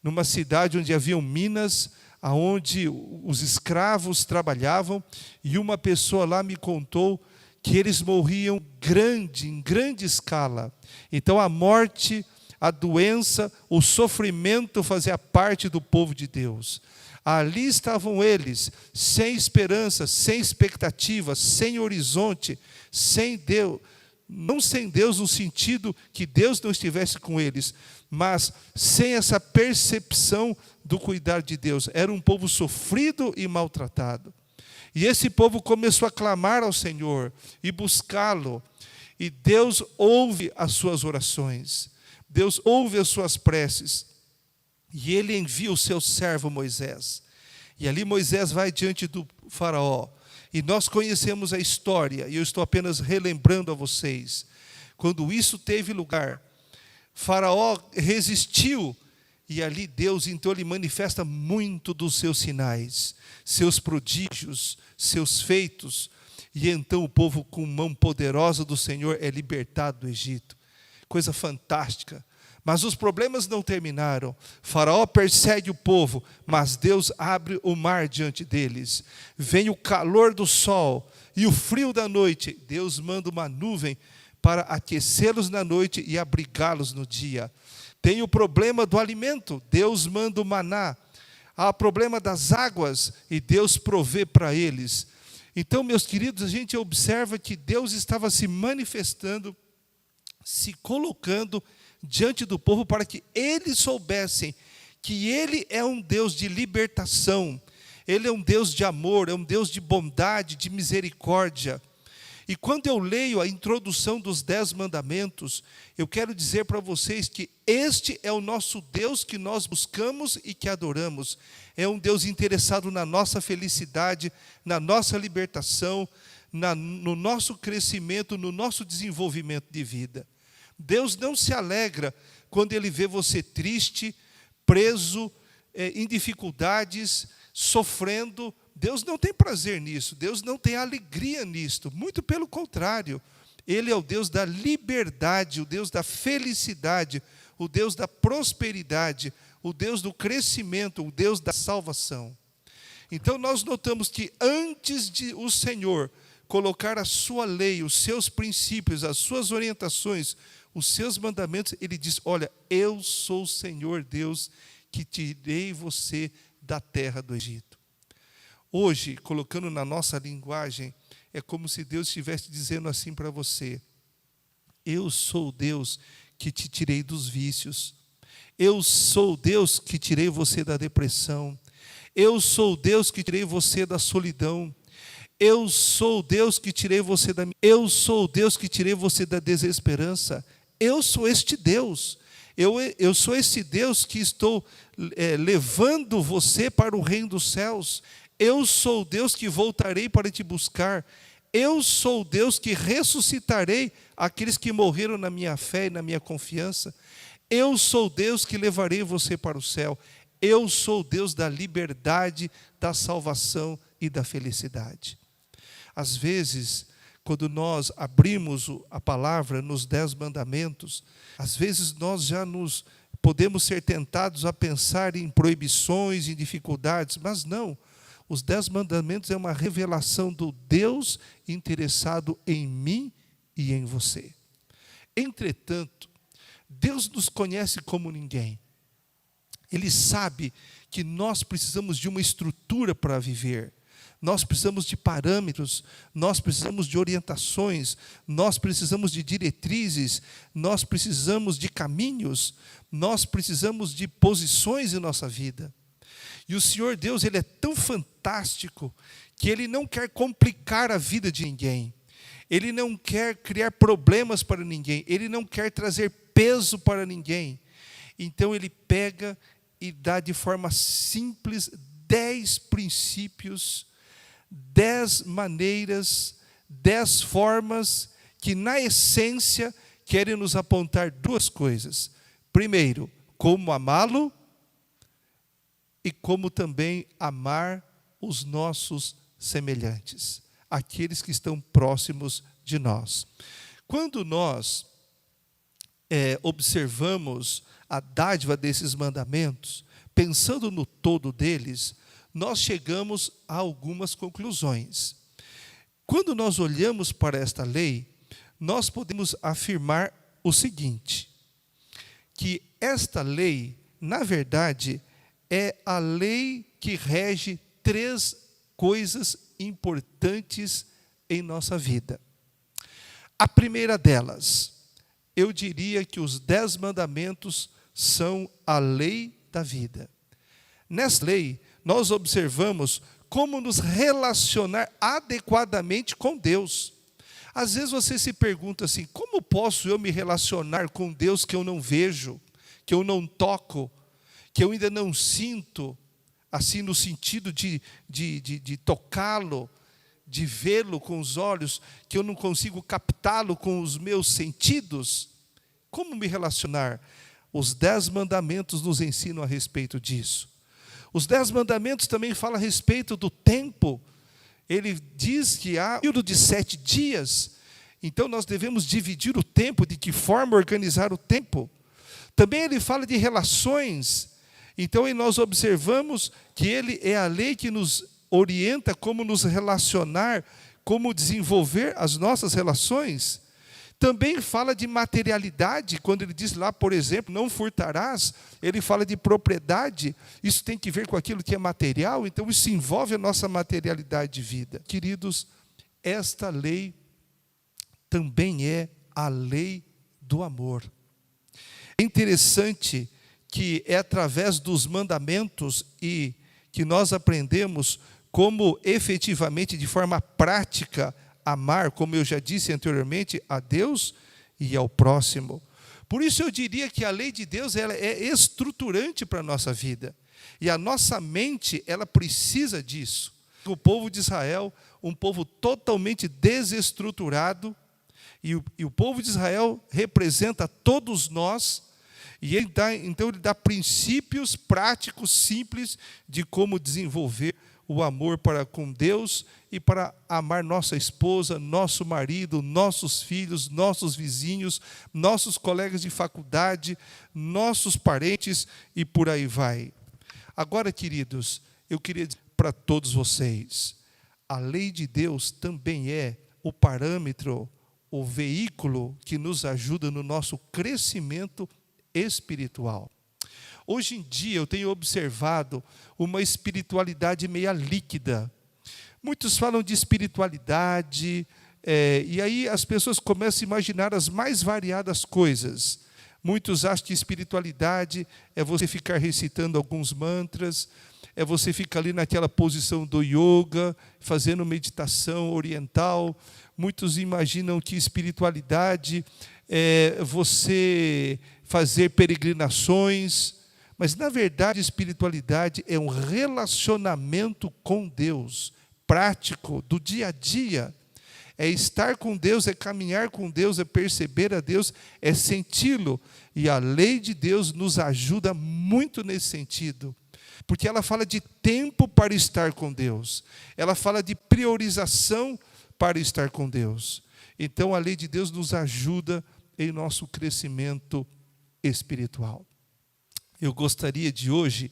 numa cidade onde haviam minas, onde os escravos trabalhavam, e uma pessoa lá me contou que eles morriam em grande escala. Então a morte, a doença, o sofrimento fazia parte do povo de Deus. Ali estavam eles, sem esperança, sem expectativa, sem horizonte, sem Deus. Não sem Deus no sentido que Deus não estivesse com eles, mas sem essa percepção do cuidar de Deus. Era um povo sofrido e maltratado. E esse povo começou a clamar ao Senhor e buscá-lo. E Deus ouve as suas orações. Deus ouve as suas preces. E ele envia o seu servo Moisés. E ali Moisés vai diante do faraó. E nós conhecemos a história, e eu estou apenas relembrando a vocês. Quando isso teve lugar, Faraó resistiu, e ali Deus, então, ele manifesta muito dos seus sinais, seus prodígios, seus feitos, e então o povo, com mão poderosa do Senhor, é libertado do Egito. Coisa fantástica. Mas os problemas não terminaram. Faraó persegue o povo, mas Deus abre o mar diante deles. Vem o calor do sol e o frio da noite. Deus manda uma nuvem para aquecê-los na noite e abrigá-los no dia. Tem o problema do alimento. Deus manda o maná. Há o problema das águas e Deus provê para eles. Então, meus queridos, a gente observa que Deus estava se manifestando, se colocando diante do povo para que eles soubessem que Ele é um Deus de libertação, Ele é um Deus de amor, é um Deus de bondade, de misericórdia. E quando eu leio a introdução dos 10 mandamentos, eu quero dizer para vocês que este é o nosso Deus que nós buscamos e que adoramos. É um Deus interessado na nossa felicidade, na nossa libertação, no nosso crescimento, no nosso desenvolvimento de vida. Deus não se alegra quando Ele vê você triste, preso, em dificuldades, sofrendo. Deus não tem prazer nisso, Deus não tem alegria nisto, muito pelo contrário. Ele é o Deus da liberdade, o Deus da felicidade, o Deus da prosperidade, o Deus do crescimento, o Deus da salvação. Então nós notamos que antes de o Senhor colocar a sua lei, os seus princípios, as suas orientações, os seus mandamentos, Ele diz: olha, eu sou o Senhor Deus que tirei você da terra do Egito. Hoje, colocando na nossa linguagem, é como se Deus estivesse dizendo assim para você: eu sou o Deus que te tirei dos vícios. Eu sou o Deus que tirei você da depressão. Eu sou o Deus que tirei você da solidão. Eu sou o Deus que tirei você da... Eu sou o Deus que tirei você da desesperança. Eu sou este Deus. Eu sou esse Deus que estou levando você para o reino dos céus. Eu sou o Deus que voltarei para te buscar. Eu sou o Deus que ressuscitarei aqueles que morreram na minha fé e na minha confiança. Eu sou o Deus que levarei você para o céu. Eu sou o Deus da liberdade, da salvação e da felicidade. Às vezes, quando nós abrimos a palavra nos 10 mandamentos, às vezes nós já podemos ser tentados a pensar em proibições, em dificuldades, mas não. Os 10 mandamentos é uma revelação do Deus interessado em mim e em você. Entretanto, Deus nos conhece como ninguém. Ele sabe que nós precisamos de uma estrutura para viver. Nós precisamos de parâmetros, nós precisamos de orientações, nós precisamos de diretrizes, nós precisamos de caminhos, nós precisamos de posições em nossa vida. E o Senhor Deus, Ele é tão fantástico que Ele não quer complicar a vida de ninguém. Ele não quer criar problemas para ninguém. Ele não quer trazer peso para ninguém. Então Ele pega e dá de forma simples 10 princípios, 10 maneiras, 10 formas que na essência querem nos apontar 2 coisas. Primeiro, como amá-lo e como também amar os nossos semelhantes, aqueles que estão próximos de nós. Quando nós observamos a dádiva desses mandamentos, pensando no todo deles, nós chegamos a algumas conclusões. Quando nós olhamos para esta lei, nós podemos afirmar o seguinte, que esta lei, na verdade, é a lei que rege 3 coisas importantes em nossa vida. A primeira delas, eu diria que os 10 mandamentos são a lei da vida. Nessa lei, nós observamos como nos relacionar adequadamente com Deus. Às vezes você se pergunta assim, como posso eu me relacionar com Deus que eu não vejo, que eu não toco, que eu ainda não sinto, assim no sentido de tocá-lo, de vê-lo com os olhos, que eu não consigo captá-lo com os meus sentidos? Como me relacionar? Os 10 mandamentos nos ensinam a respeito disso. Os 10 mandamentos também falam a respeito do tempo. Ele diz que há um período de 7 dias. Então nós devemos dividir o tempo, de que forma organizar o tempo. Também ele fala de relações. Então nós observamos que ele é a lei que nos orienta como nos relacionar, como desenvolver as nossas relações. Também fala de materialidade, quando ele diz lá, por exemplo, não furtarás, ele fala de propriedade, isso tem que ver com aquilo que é material, então isso envolve a nossa materialidade de vida. Queridos, esta lei também é a lei do amor. É interessante que é através dos mandamentos e que nós aprendemos como efetivamente, de forma prática, amar, como eu já disse anteriormente, a Deus e ao próximo. Por isso eu diria que a lei de Deus ela é estruturante para a nossa vida. E a nossa mente, ela precisa disso. O povo de Israel, um povo totalmente desestruturado, e o povo de Israel representa todos nós, e então ele dá princípios práticos, simples, de como desenvolver o amor para com Deus e para amar nossa esposa, nosso marido, nossos filhos, nossos vizinhos, nossos colegas de faculdade, nossos parentes e por aí vai. Agora, queridos, eu queria dizer para todos vocês, a lei de Deus também é o parâmetro, o veículo que nos ajuda no nosso crescimento espiritual. Hoje em dia eu tenho observado uma espiritualidade meia líquida. Muitos falam de espiritualidade, e aí as pessoas começam a imaginar as mais variadas coisas. Muitos acham que espiritualidade é você ficar recitando alguns mantras, é você ficar ali naquela posição do yoga, fazendo meditação oriental. Muitos imaginam que espiritualidade é você fazer peregrinações. Mas, na verdade, espiritualidade é um relacionamento com Deus, prático, do dia a dia. É estar com Deus, é caminhar com Deus, é perceber a Deus, é senti-lo. E a lei de Deus nos ajuda muito nesse sentido. Porque ela fala de tempo para estar com Deus. Ela fala de priorização para estar com Deus. Então, a lei de Deus nos ajuda em nosso crescimento espiritual. Eu gostaria de hoje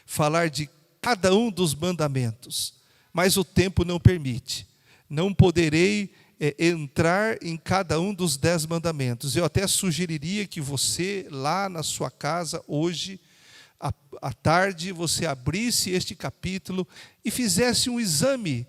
falar de cada um dos mandamentos, mas o tempo não permite. Não poderei entrar em cada um dos 10 mandamentos. Eu até sugeriria que você, lá na sua casa, hoje, à tarde, você abrisse este capítulo e fizesse um exame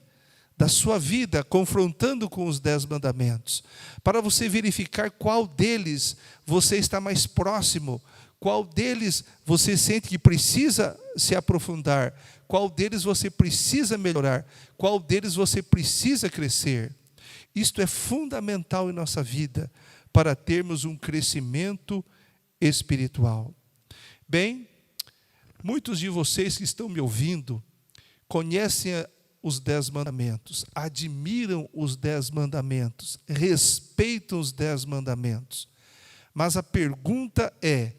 da sua vida, confrontando com os 10 mandamentos, para você verificar qual deles você está mais próximo, qual deles você sente que precisa se aprofundar, qual deles você precisa melhorar, qual deles você precisa crescer. Isto é fundamental em nossa vida, para termos um crescimento espiritual. Bem, muitos de vocês que estão me ouvindo conhecem os 10 mandamentos, admiram os 10 mandamentos, respeitam os 10 mandamentos. Mas a pergunta é: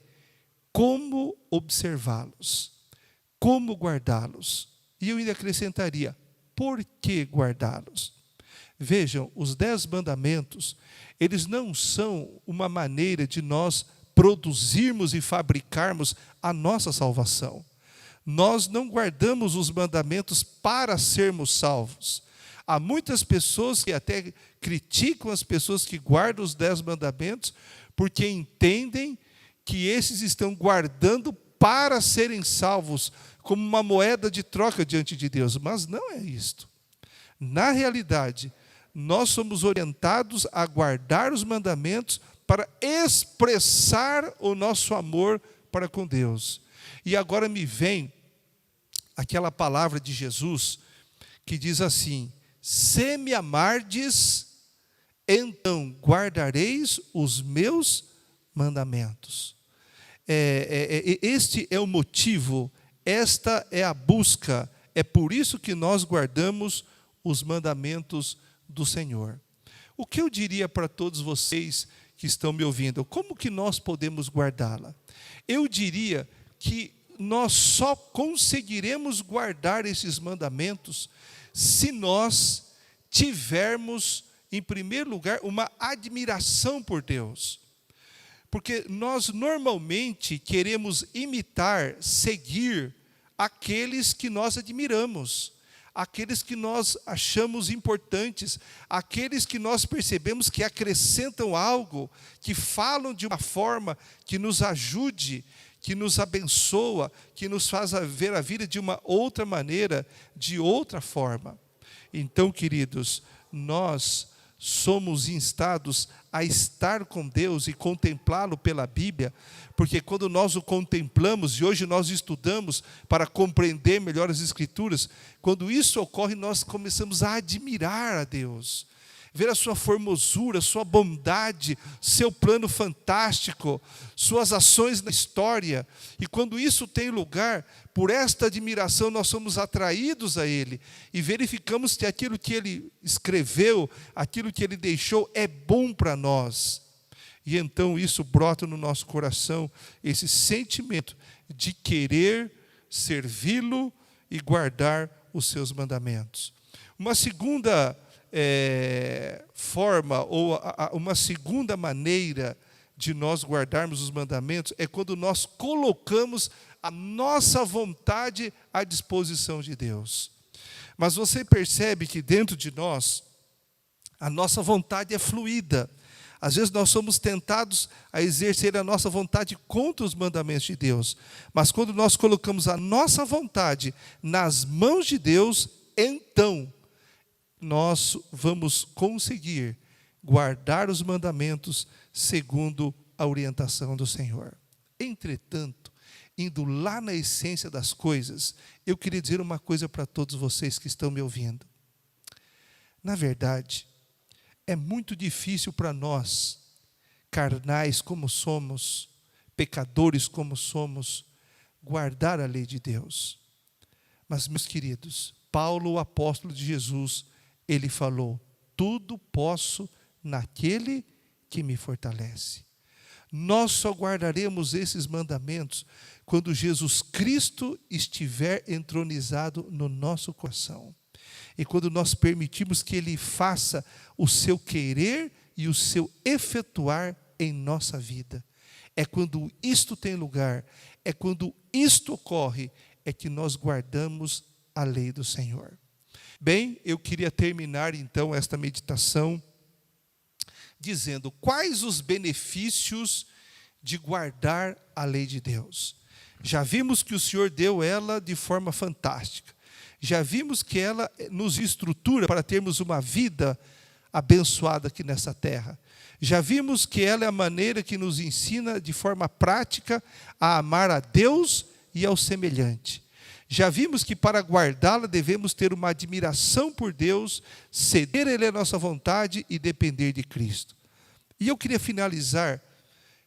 como observá-los? Como guardá-los? E eu ainda acrescentaria: por que guardá-los? Vejam, os 10 mandamentos, eles não são uma maneira de nós produzirmos e fabricarmos a nossa salvação. Nós não guardamos os mandamentos para sermos salvos. Há muitas pessoas que até criticam as pessoas que guardam os 10 mandamentos, porque entendem que esses estão guardando para serem salvos, como uma moeda de troca diante de Deus. Mas não é isto. Na realidade, nós somos orientados a guardar os mandamentos para expressar o nosso amor para com Deus. E agora me vem aquela palavra de Jesus que diz assim: se me amardes, então guardareis os meus mandamentos. Este é o motivo, esta é a busca, é por isso que nós guardamos os mandamentos do Senhor. O que eu diria para todos vocês que estão me ouvindo? Como que nós podemos guardá-la? Eu diria que nós só conseguiremos guardar esses mandamentos se nós tivermos, em primeiro lugar, uma admiração por Deus. Porque nós normalmente queremos imitar, seguir aqueles que nós admiramos, aqueles que nós achamos importantes, aqueles que nós percebemos que acrescentam algo, que falam de uma forma que nos ajude, que nos abençoa, que nos faz ver a vida de uma outra maneira, de outra forma. Então, queridos, nós somos instados a estar com Deus e contemplá-lo pela Bíblia, porque quando nós o contemplamos, e hoje nós estudamos para compreender melhor as Escrituras, quando isso ocorre, nós começamos a admirar a Deus, ver a sua formosura, sua bondade, seu plano fantástico, suas ações na história. E quando isso tem lugar, por esta admiração nós somos atraídos a Ele e verificamos que aquilo que Ele escreveu, aquilo que Ele deixou é bom para nós. E então isso brota no nosso coração, esse sentimento de querer servi-lo e guardar os seus mandamentos. Uma segunda forma, ou uma segunda maneira de nós guardarmos os mandamentos é quando nós colocamos a nossa vontade à disposição de Deus. Mas você percebe que dentro de nós, a nossa vontade é fluida. Às vezes nós somos tentados a exercer a nossa vontade contra os mandamentos de Deus. Mas quando nós colocamos a nossa vontade nas mãos de Deus, então nós vamos conseguir guardar os mandamentos segundo a orientação do Senhor. Entretanto, indo lá na essência das coisas, eu queria dizer uma coisa para todos vocês que estão me ouvindo. Na verdade, é muito difícil para nós, carnais como somos, pecadores como somos, guardar a lei de Deus. Mas, meus queridos, Paulo, o apóstolo de Jesus, ele falou: tudo posso naquele que me fortalece. Nós só guardaremos esses mandamentos quando Jesus Cristo estiver entronizado no nosso coração. E quando nós permitirmos que Ele faça o seu querer e o seu efetuar em nossa vida. É quando isto tem lugar, é quando isto ocorre, é que nós guardamos a lei do Senhor. Bem, eu queria terminar então esta meditação dizendo quais os benefícios de guardar a lei de Deus. Já vimos que o Senhor deu ela de forma fantástica. Já vimos que ela nos estrutura para termos uma vida abençoada aqui nessa terra. Já vimos que ela é a maneira que nos ensina de forma prática a amar a Deus e ao semelhante. Já vimos que para guardá-la devemos ter uma admiração por Deus, ceder a Ele a nossa vontade e depender de Cristo. E eu queria finalizar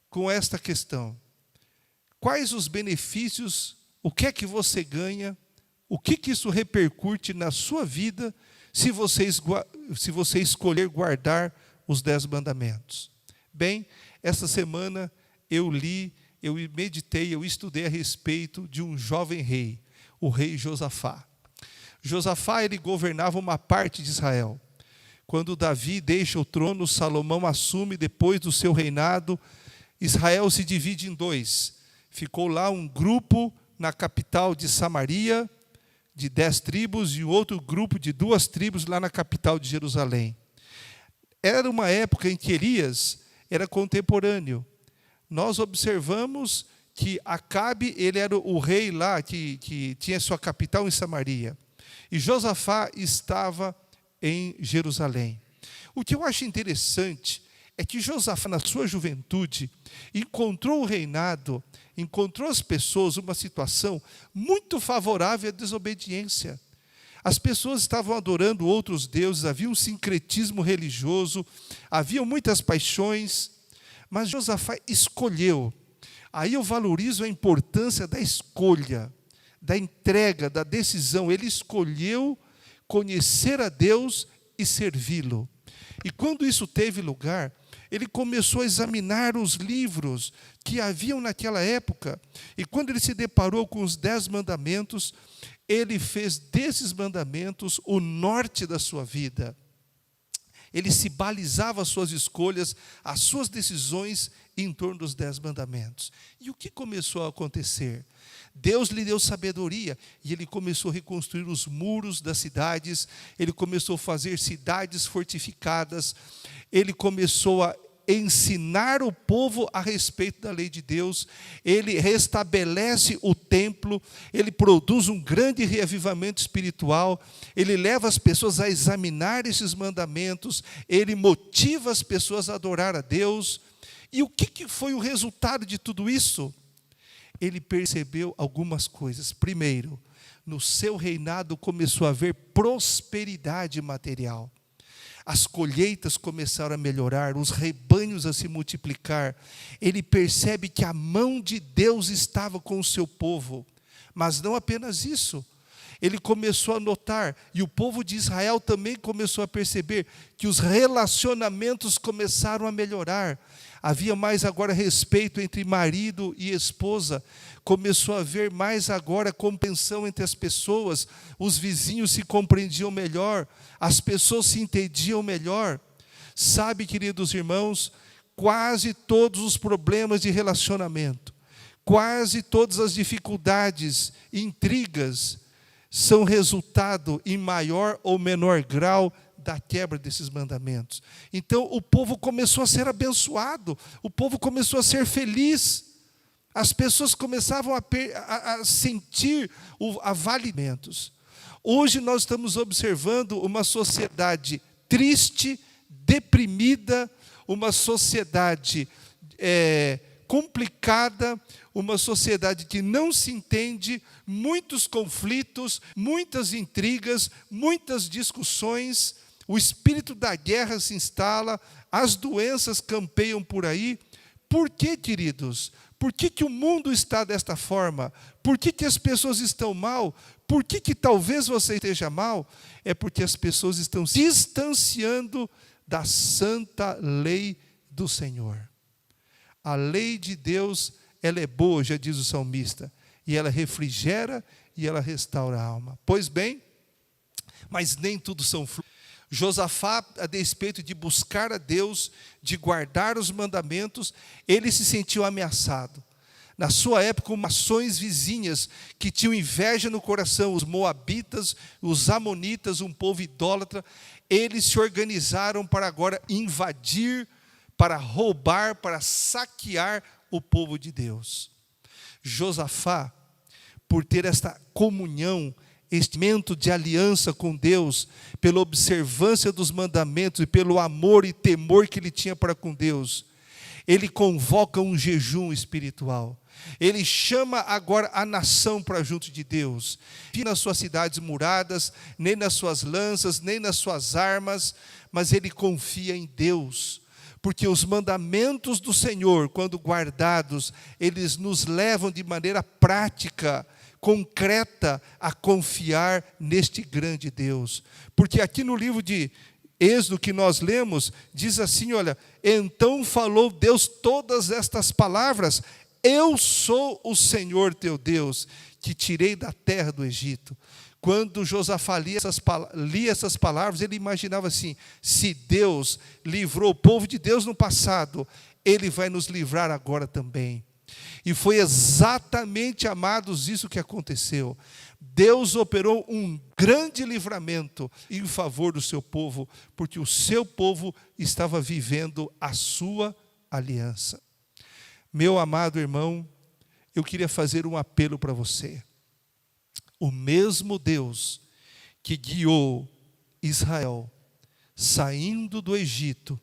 com esta questão. Quais os benefícios, o que é que você ganha, o que isso repercute na sua vida se você escolher guardar os 10 mandamentos? Bem, essa semana eu li, eu meditei, eu estudei a respeito de um jovem rei, o rei Josafá. Josafá, ele governava uma parte de Israel. Quando Davi deixa o trono, Salomão assume depois do seu reinado, Israel se divide em 2. Ficou lá um grupo na capital de Samaria, de 10 tribos, e outro grupo de 2 tribos lá na capital de Jerusalém. Era uma época em que Elias era contemporâneo. Nós observamos que Acabe, ele era o rei lá, que tinha sua capital em Samaria. E Josafá estava em Jerusalém. O que eu acho interessante é que Josafá, na sua juventude, encontrou o reinado, encontrou as pessoas uma situação muito favorável à desobediência. As pessoas estavam adorando outros deuses, havia um sincretismo religioso, havia muitas paixões, mas Josafá escolheu. Aí eu valorizo a importância da escolha, da entrega, da decisão. Ele escolheu conhecer a Deus e servi-lo. E quando isso teve lugar, ele começou a examinar os livros que haviam naquela época. E quando ele se deparou com os 10 mandamentos, ele fez desses mandamentos o norte da sua vida. Ele se balizava as suas escolhas, as suas decisões em torno dos 10 mandamentos. E o que começou a acontecer? Deus lhe deu sabedoria e ele começou a reconstruir os muros das cidades, ele começou a fazer cidades fortificadas, ele começou a ensinar o povo a respeito da lei de Deus, ele restabelece o templo, ele produz um grande reavivamento espiritual, ele leva as pessoas a examinar esses mandamentos, ele motiva as pessoas a adorar a Deus. E o que foi o resultado de tudo isso? Ele percebeu algumas coisas. Primeiro, no seu reinado começou a haver prosperidade material. As colheitas começaram a melhorar, os rebanhos a se multiplicar. Ele percebe que a mão de Deus estava com o seu povo. Mas não apenas isso. Ele começou a notar, e o povo de Israel também começou a perceber, que os relacionamentos começaram a melhorar. Havia mais agora respeito entre marido e esposa. Começou a haver mais agora compreensão entre as pessoas. Os vizinhos se compreendiam melhor. As pessoas se entendiam melhor. Sabe, queridos irmãos, quase todos os problemas de relacionamento, quase todas as dificuldades, intrigas, são resultado em maior ou menor grau da quebra desses mandamentos. Então o povo começou a ser abençoado, o povo começou a ser feliz, as pessoas começavam a sentir avalimentos. Hoje nós estamos observando uma sociedade triste, deprimida, uma sociedade complicada, uma sociedade que não se entende, muitos conflitos, muitas intrigas, muitas discussões, o espírito da guerra se instala, as doenças campeiam por aí. Por que, queridos? Por que o mundo está desta forma? Por que as pessoas estão mal? Por que talvez você esteja mal? É porque as pessoas estão se distanciando da santa lei do Senhor. A lei de Deus, ela é boa, já diz o salmista, e ela refrigera e ela restaura a alma. Pois bem, mas nem tudo são flores. Josafá, a despeito de buscar a Deus, de guardar os mandamentos, ele se sentiu ameaçado. Na sua época, nações vizinhas que tinham inveja no coração, os moabitas, os amonitas, um povo idólatra, eles se organizaram para agora invadir, para roubar, para saquear o povo de Deus. Josafá, por ter esta comunhão, este momento de aliança com Deus, pela observância dos mandamentos e pelo amor e temor que ele tinha para com Deus, ele convoca um jejum espiritual. Ele chama agora a nação para junto de Deus. Nem nas suas cidades muradas, nem nas suas lanças, nem nas suas armas, mas ele confia em Deus. Porque os mandamentos do Senhor, quando guardados, eles nos levam de maneira prática, concreta, a confiar neste grande Deus. Porque aqui no livro de Êxodo que nós lemos, diz assim, olha, então falou Deus todas estas palavras, eu sou o Senhor teu Deus, que tirei da terra do Egito. Quando Josafá lia essas palavras, ele imaginava assim, se Deus livrou o povo de Deus no passado, ele vai nos livrar agora também. E foi exatamente, amados, isso que aconteceu. Deus operou um grande livramento em favor do seu povo, porque o seu povo estava vivendo a sua aliança. Meu amado irmão, eu queria fazer um apelo para você. O mesmo Deus que guiou Israel saindo do Egito,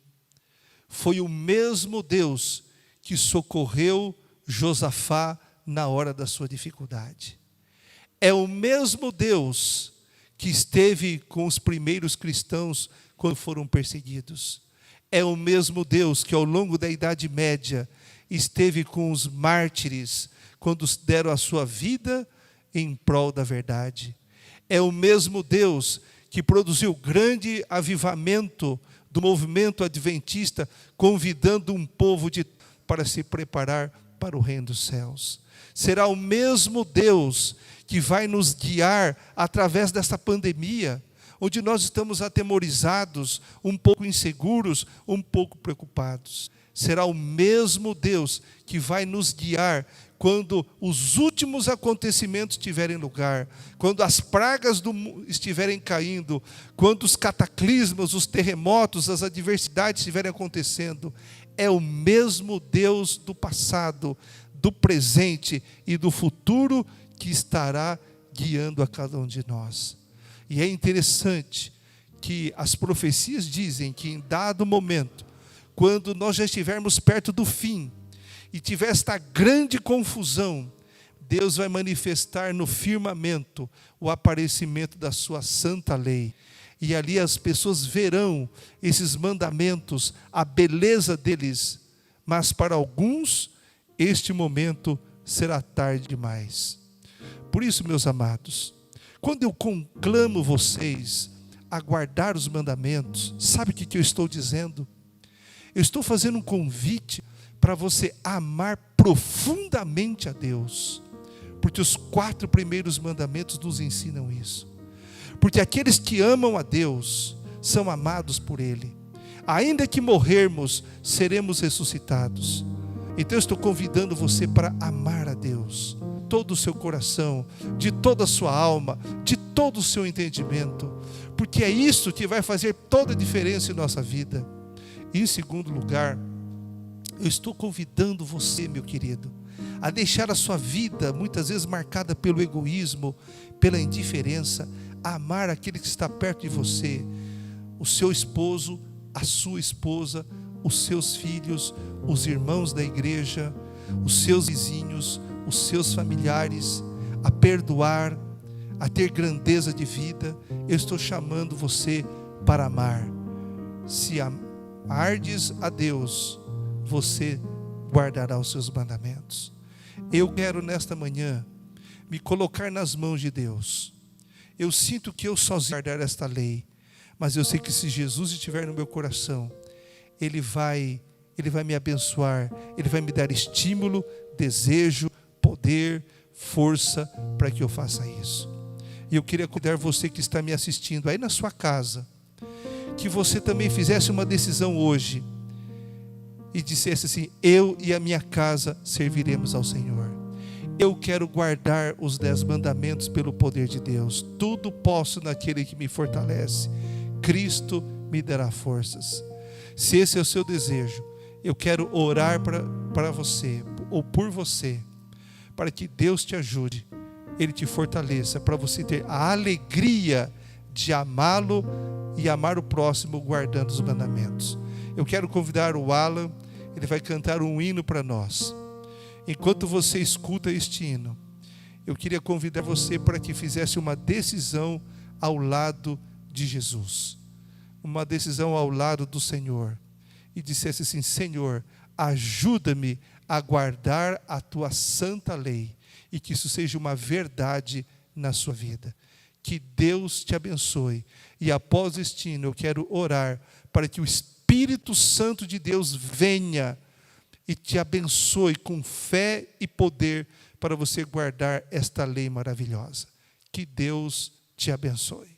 foi o mesmo Deus que socorreu Josafá na hora da sua dificuldade. É o mesmo Deus que esteve com os primeiros cristãos quando foram perseguidos. É o mesmo Deus que ao longo da Idade Média esteve com os mártires quando deram a sua vida em prol da verdade. É o mesmo Deus que produziu grande avivamento do movimento adventista, convidando um povo para se preparar para o reino dos céus. Será o mesmo Deus que vai nos guiar através dessa pandemia, onde nós estamos atemorizados, um pouco inseguros, um pouco preocupados. Será o mesmo Deus que vai nos guiar quando os últimos acontecimentos tiverem lugar, quando as pragas estiverem caindo, quando os cataclismos, os terremotos, as adversidades estiverem acontecendo. É o mesmo Deus do passado, do presente e do futuro que estará guiando a cada um de nós. E é interessante que as profecias dizem que em dado momento, quando nós já estivermos perto do fim e tiver esta grande confusão, Deus vai manifestar no firmamento o aparecimento da sua santa lei. E ali as pessoas verão esses mandamentos, a beleza deles. Mas para alguns, este momento será tarde demais. Por isso, meus amados, quando eu conclamo vocês a guardar os mandamentos, sabe o que eu estou dizendo? Eu estou fazendo um convite para você amar profundamente a Deus. Porque os 4 primeiros mandamentos nos ensinam isso. Porque aqueles que amam a Deus são amados por Ele. Ainda que morrermos, seremos ressuscitados. Então eu estou convidando você para amar a Deus. Todo o seu coração, de toda a sua alma, de todo o seu entendimento. Porque é isso que vai fazer toda a diferença em nossa vida. E em segundo lugar, eu estou convidando você, meu querido, a deixar a sua vida, muitas vezes marcada pelo egoísmo, pela indiferença, a amar aquele que está perto de você, o seu esposo, a sua esposa, os seus filhos, os irmãos da igreja, os seus vizinhos, os seus familiares, a perdoar, a ter grandeza de vida. Eu estou chamando você para amar. Se amardes a Deus, você guardará os seus mandamentos. Eu quero nesta manhã me colocar nas mãos de Deus. Eu sinto que eu sozinho guardar esta lei, mas eu sei que se Jesus estiver no meu coração, Ele vai me abençoar, Ele vai me dar estímulo, desejo, poder, força para que eu faça isso. E eu queria convidar você que está me assistindo aí na sua casa, que você também fizesse uma decisão hoje e dissesse assim: eu e a minha casa serviremos ao Senhor. Eu quero guardar os 10 mandamentos pelo poder de Deus. Tudo posso naquele que me fortalece. Cristo me dará forças. Se esse é o seu desejo, eu quero orar para você, ou por você, para que Deus te ajude, Ele te fortaleça, para você ter a alegria de amá-lo e amar o próximo guardando os mandamentos. Eu quero convidar o Alan, ele vai cantar um hino para nós. Enquanto você escuta este hino, eu queria convidar você para que fizesse uma decisão ao lado de Jesus, uma decisão ao lado do Senhor, e dissesse assim: Senhor, ajuda-me a guardar a tua santa lei, e que isso seja uma verdade na sua vida. Que Deus te abençoe. E após este hino, eu quero orar para que o Espírito Santo de Deus venha e te abençoe com fé e poder para você guardar esta lei maravilhosa. Que Deus te abençoe.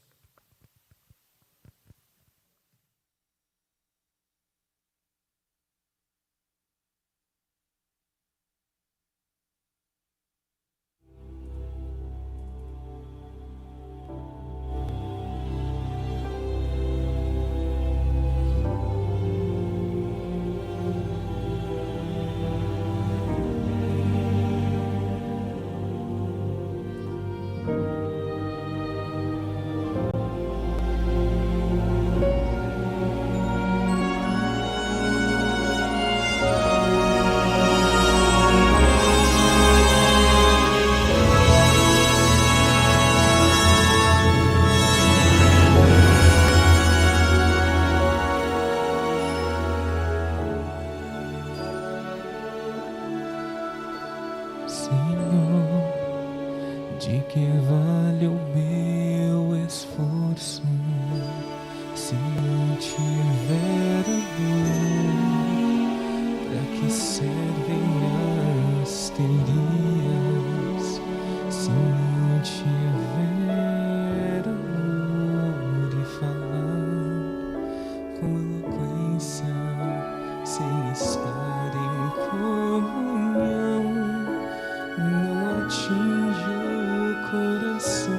De que vale o meu esforço se não tiver amor? Para que servem as teorias se não tiver amor? E falar com eloquência sem estar em comunhão não atinge coração,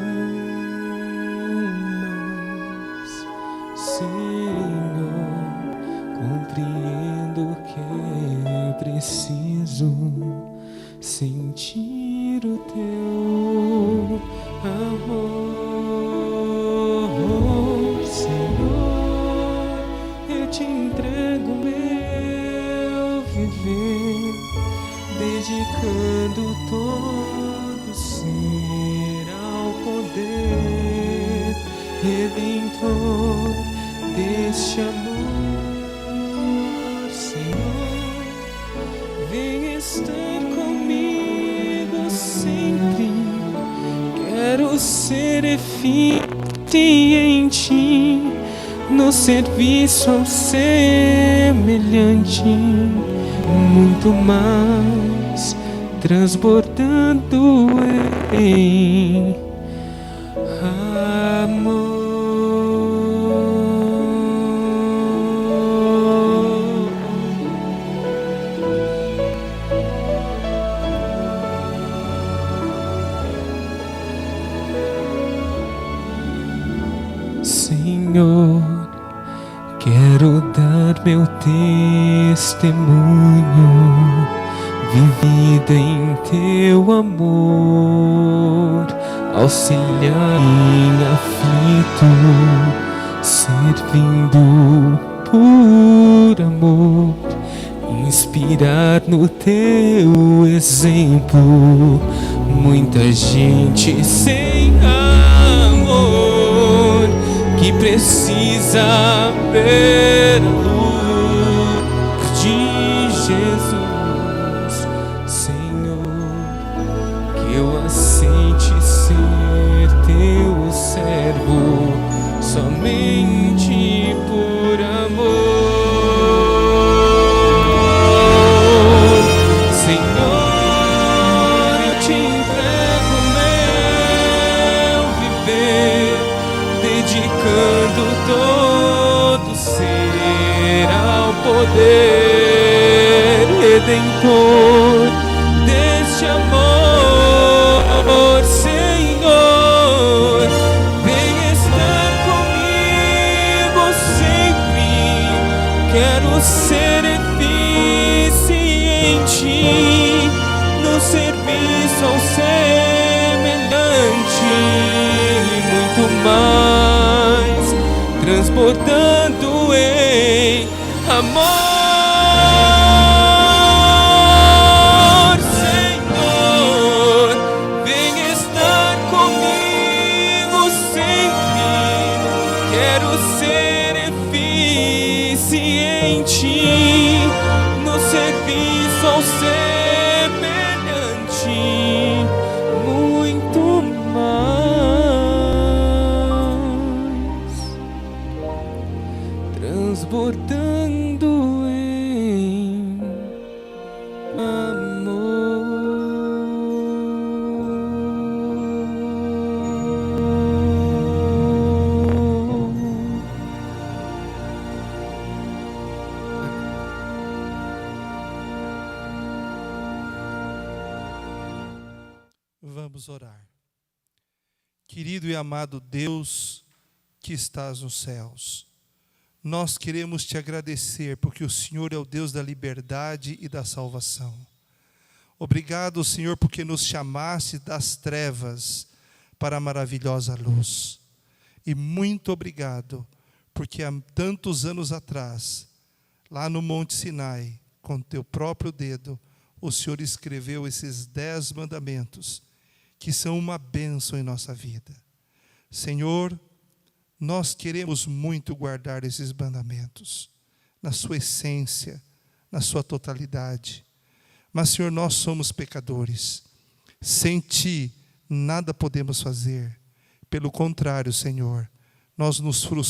mas, Senhor, compreendo que é preciso sentir o teu amor. Senhor, eu te entrego meu viver, dedicando todo ser ao poder redentor deste amor. Senhor, vem estar comigo sempre. Quero ser eficiente no serviço ao semelhante, muito mais transbordando em amor. Senhor, quero dar meu testemunho, vivida em teu amor, auxiliar em aflito, servindo por amor, inspirar no teu exemplo muita gente sem amor que precisa ver a luz de Jesus. invocando todo ser ao poder redentor deste amor, Senhor. Vem estar comigo sempre, quero ser eficiente no serviço ao semelhante, muito mais, transbordando em amor, Senhor. Vem estar comigo sempre, quero ser eficiente no serviço ao semelhante, muito mais, transbordando em amor. Vamos orar. Querido e amado Deus que estás nos céus, nós queremos te agradecer porque o Senhor é o Deus da liberdade e da salvação. Obrigado, Senhor, porque nos chamaste das trevas para a maravilhosa luz. E muito obrigado, porque há tantos anos atrás, lá no Monte Sinai, com teu próprio dedo, o Senhor escreveu esses 10 mandamentos, que são uma bênção em nossa vida. Senhor, nós queremos muito guardar esses mandamentos, na sua essência, na sua totalidade. Mas, Senhor, nós somos pecadores. Sem Ti, nada podemos fazer. Pelo contrário, Senhor, nós nos frustramos.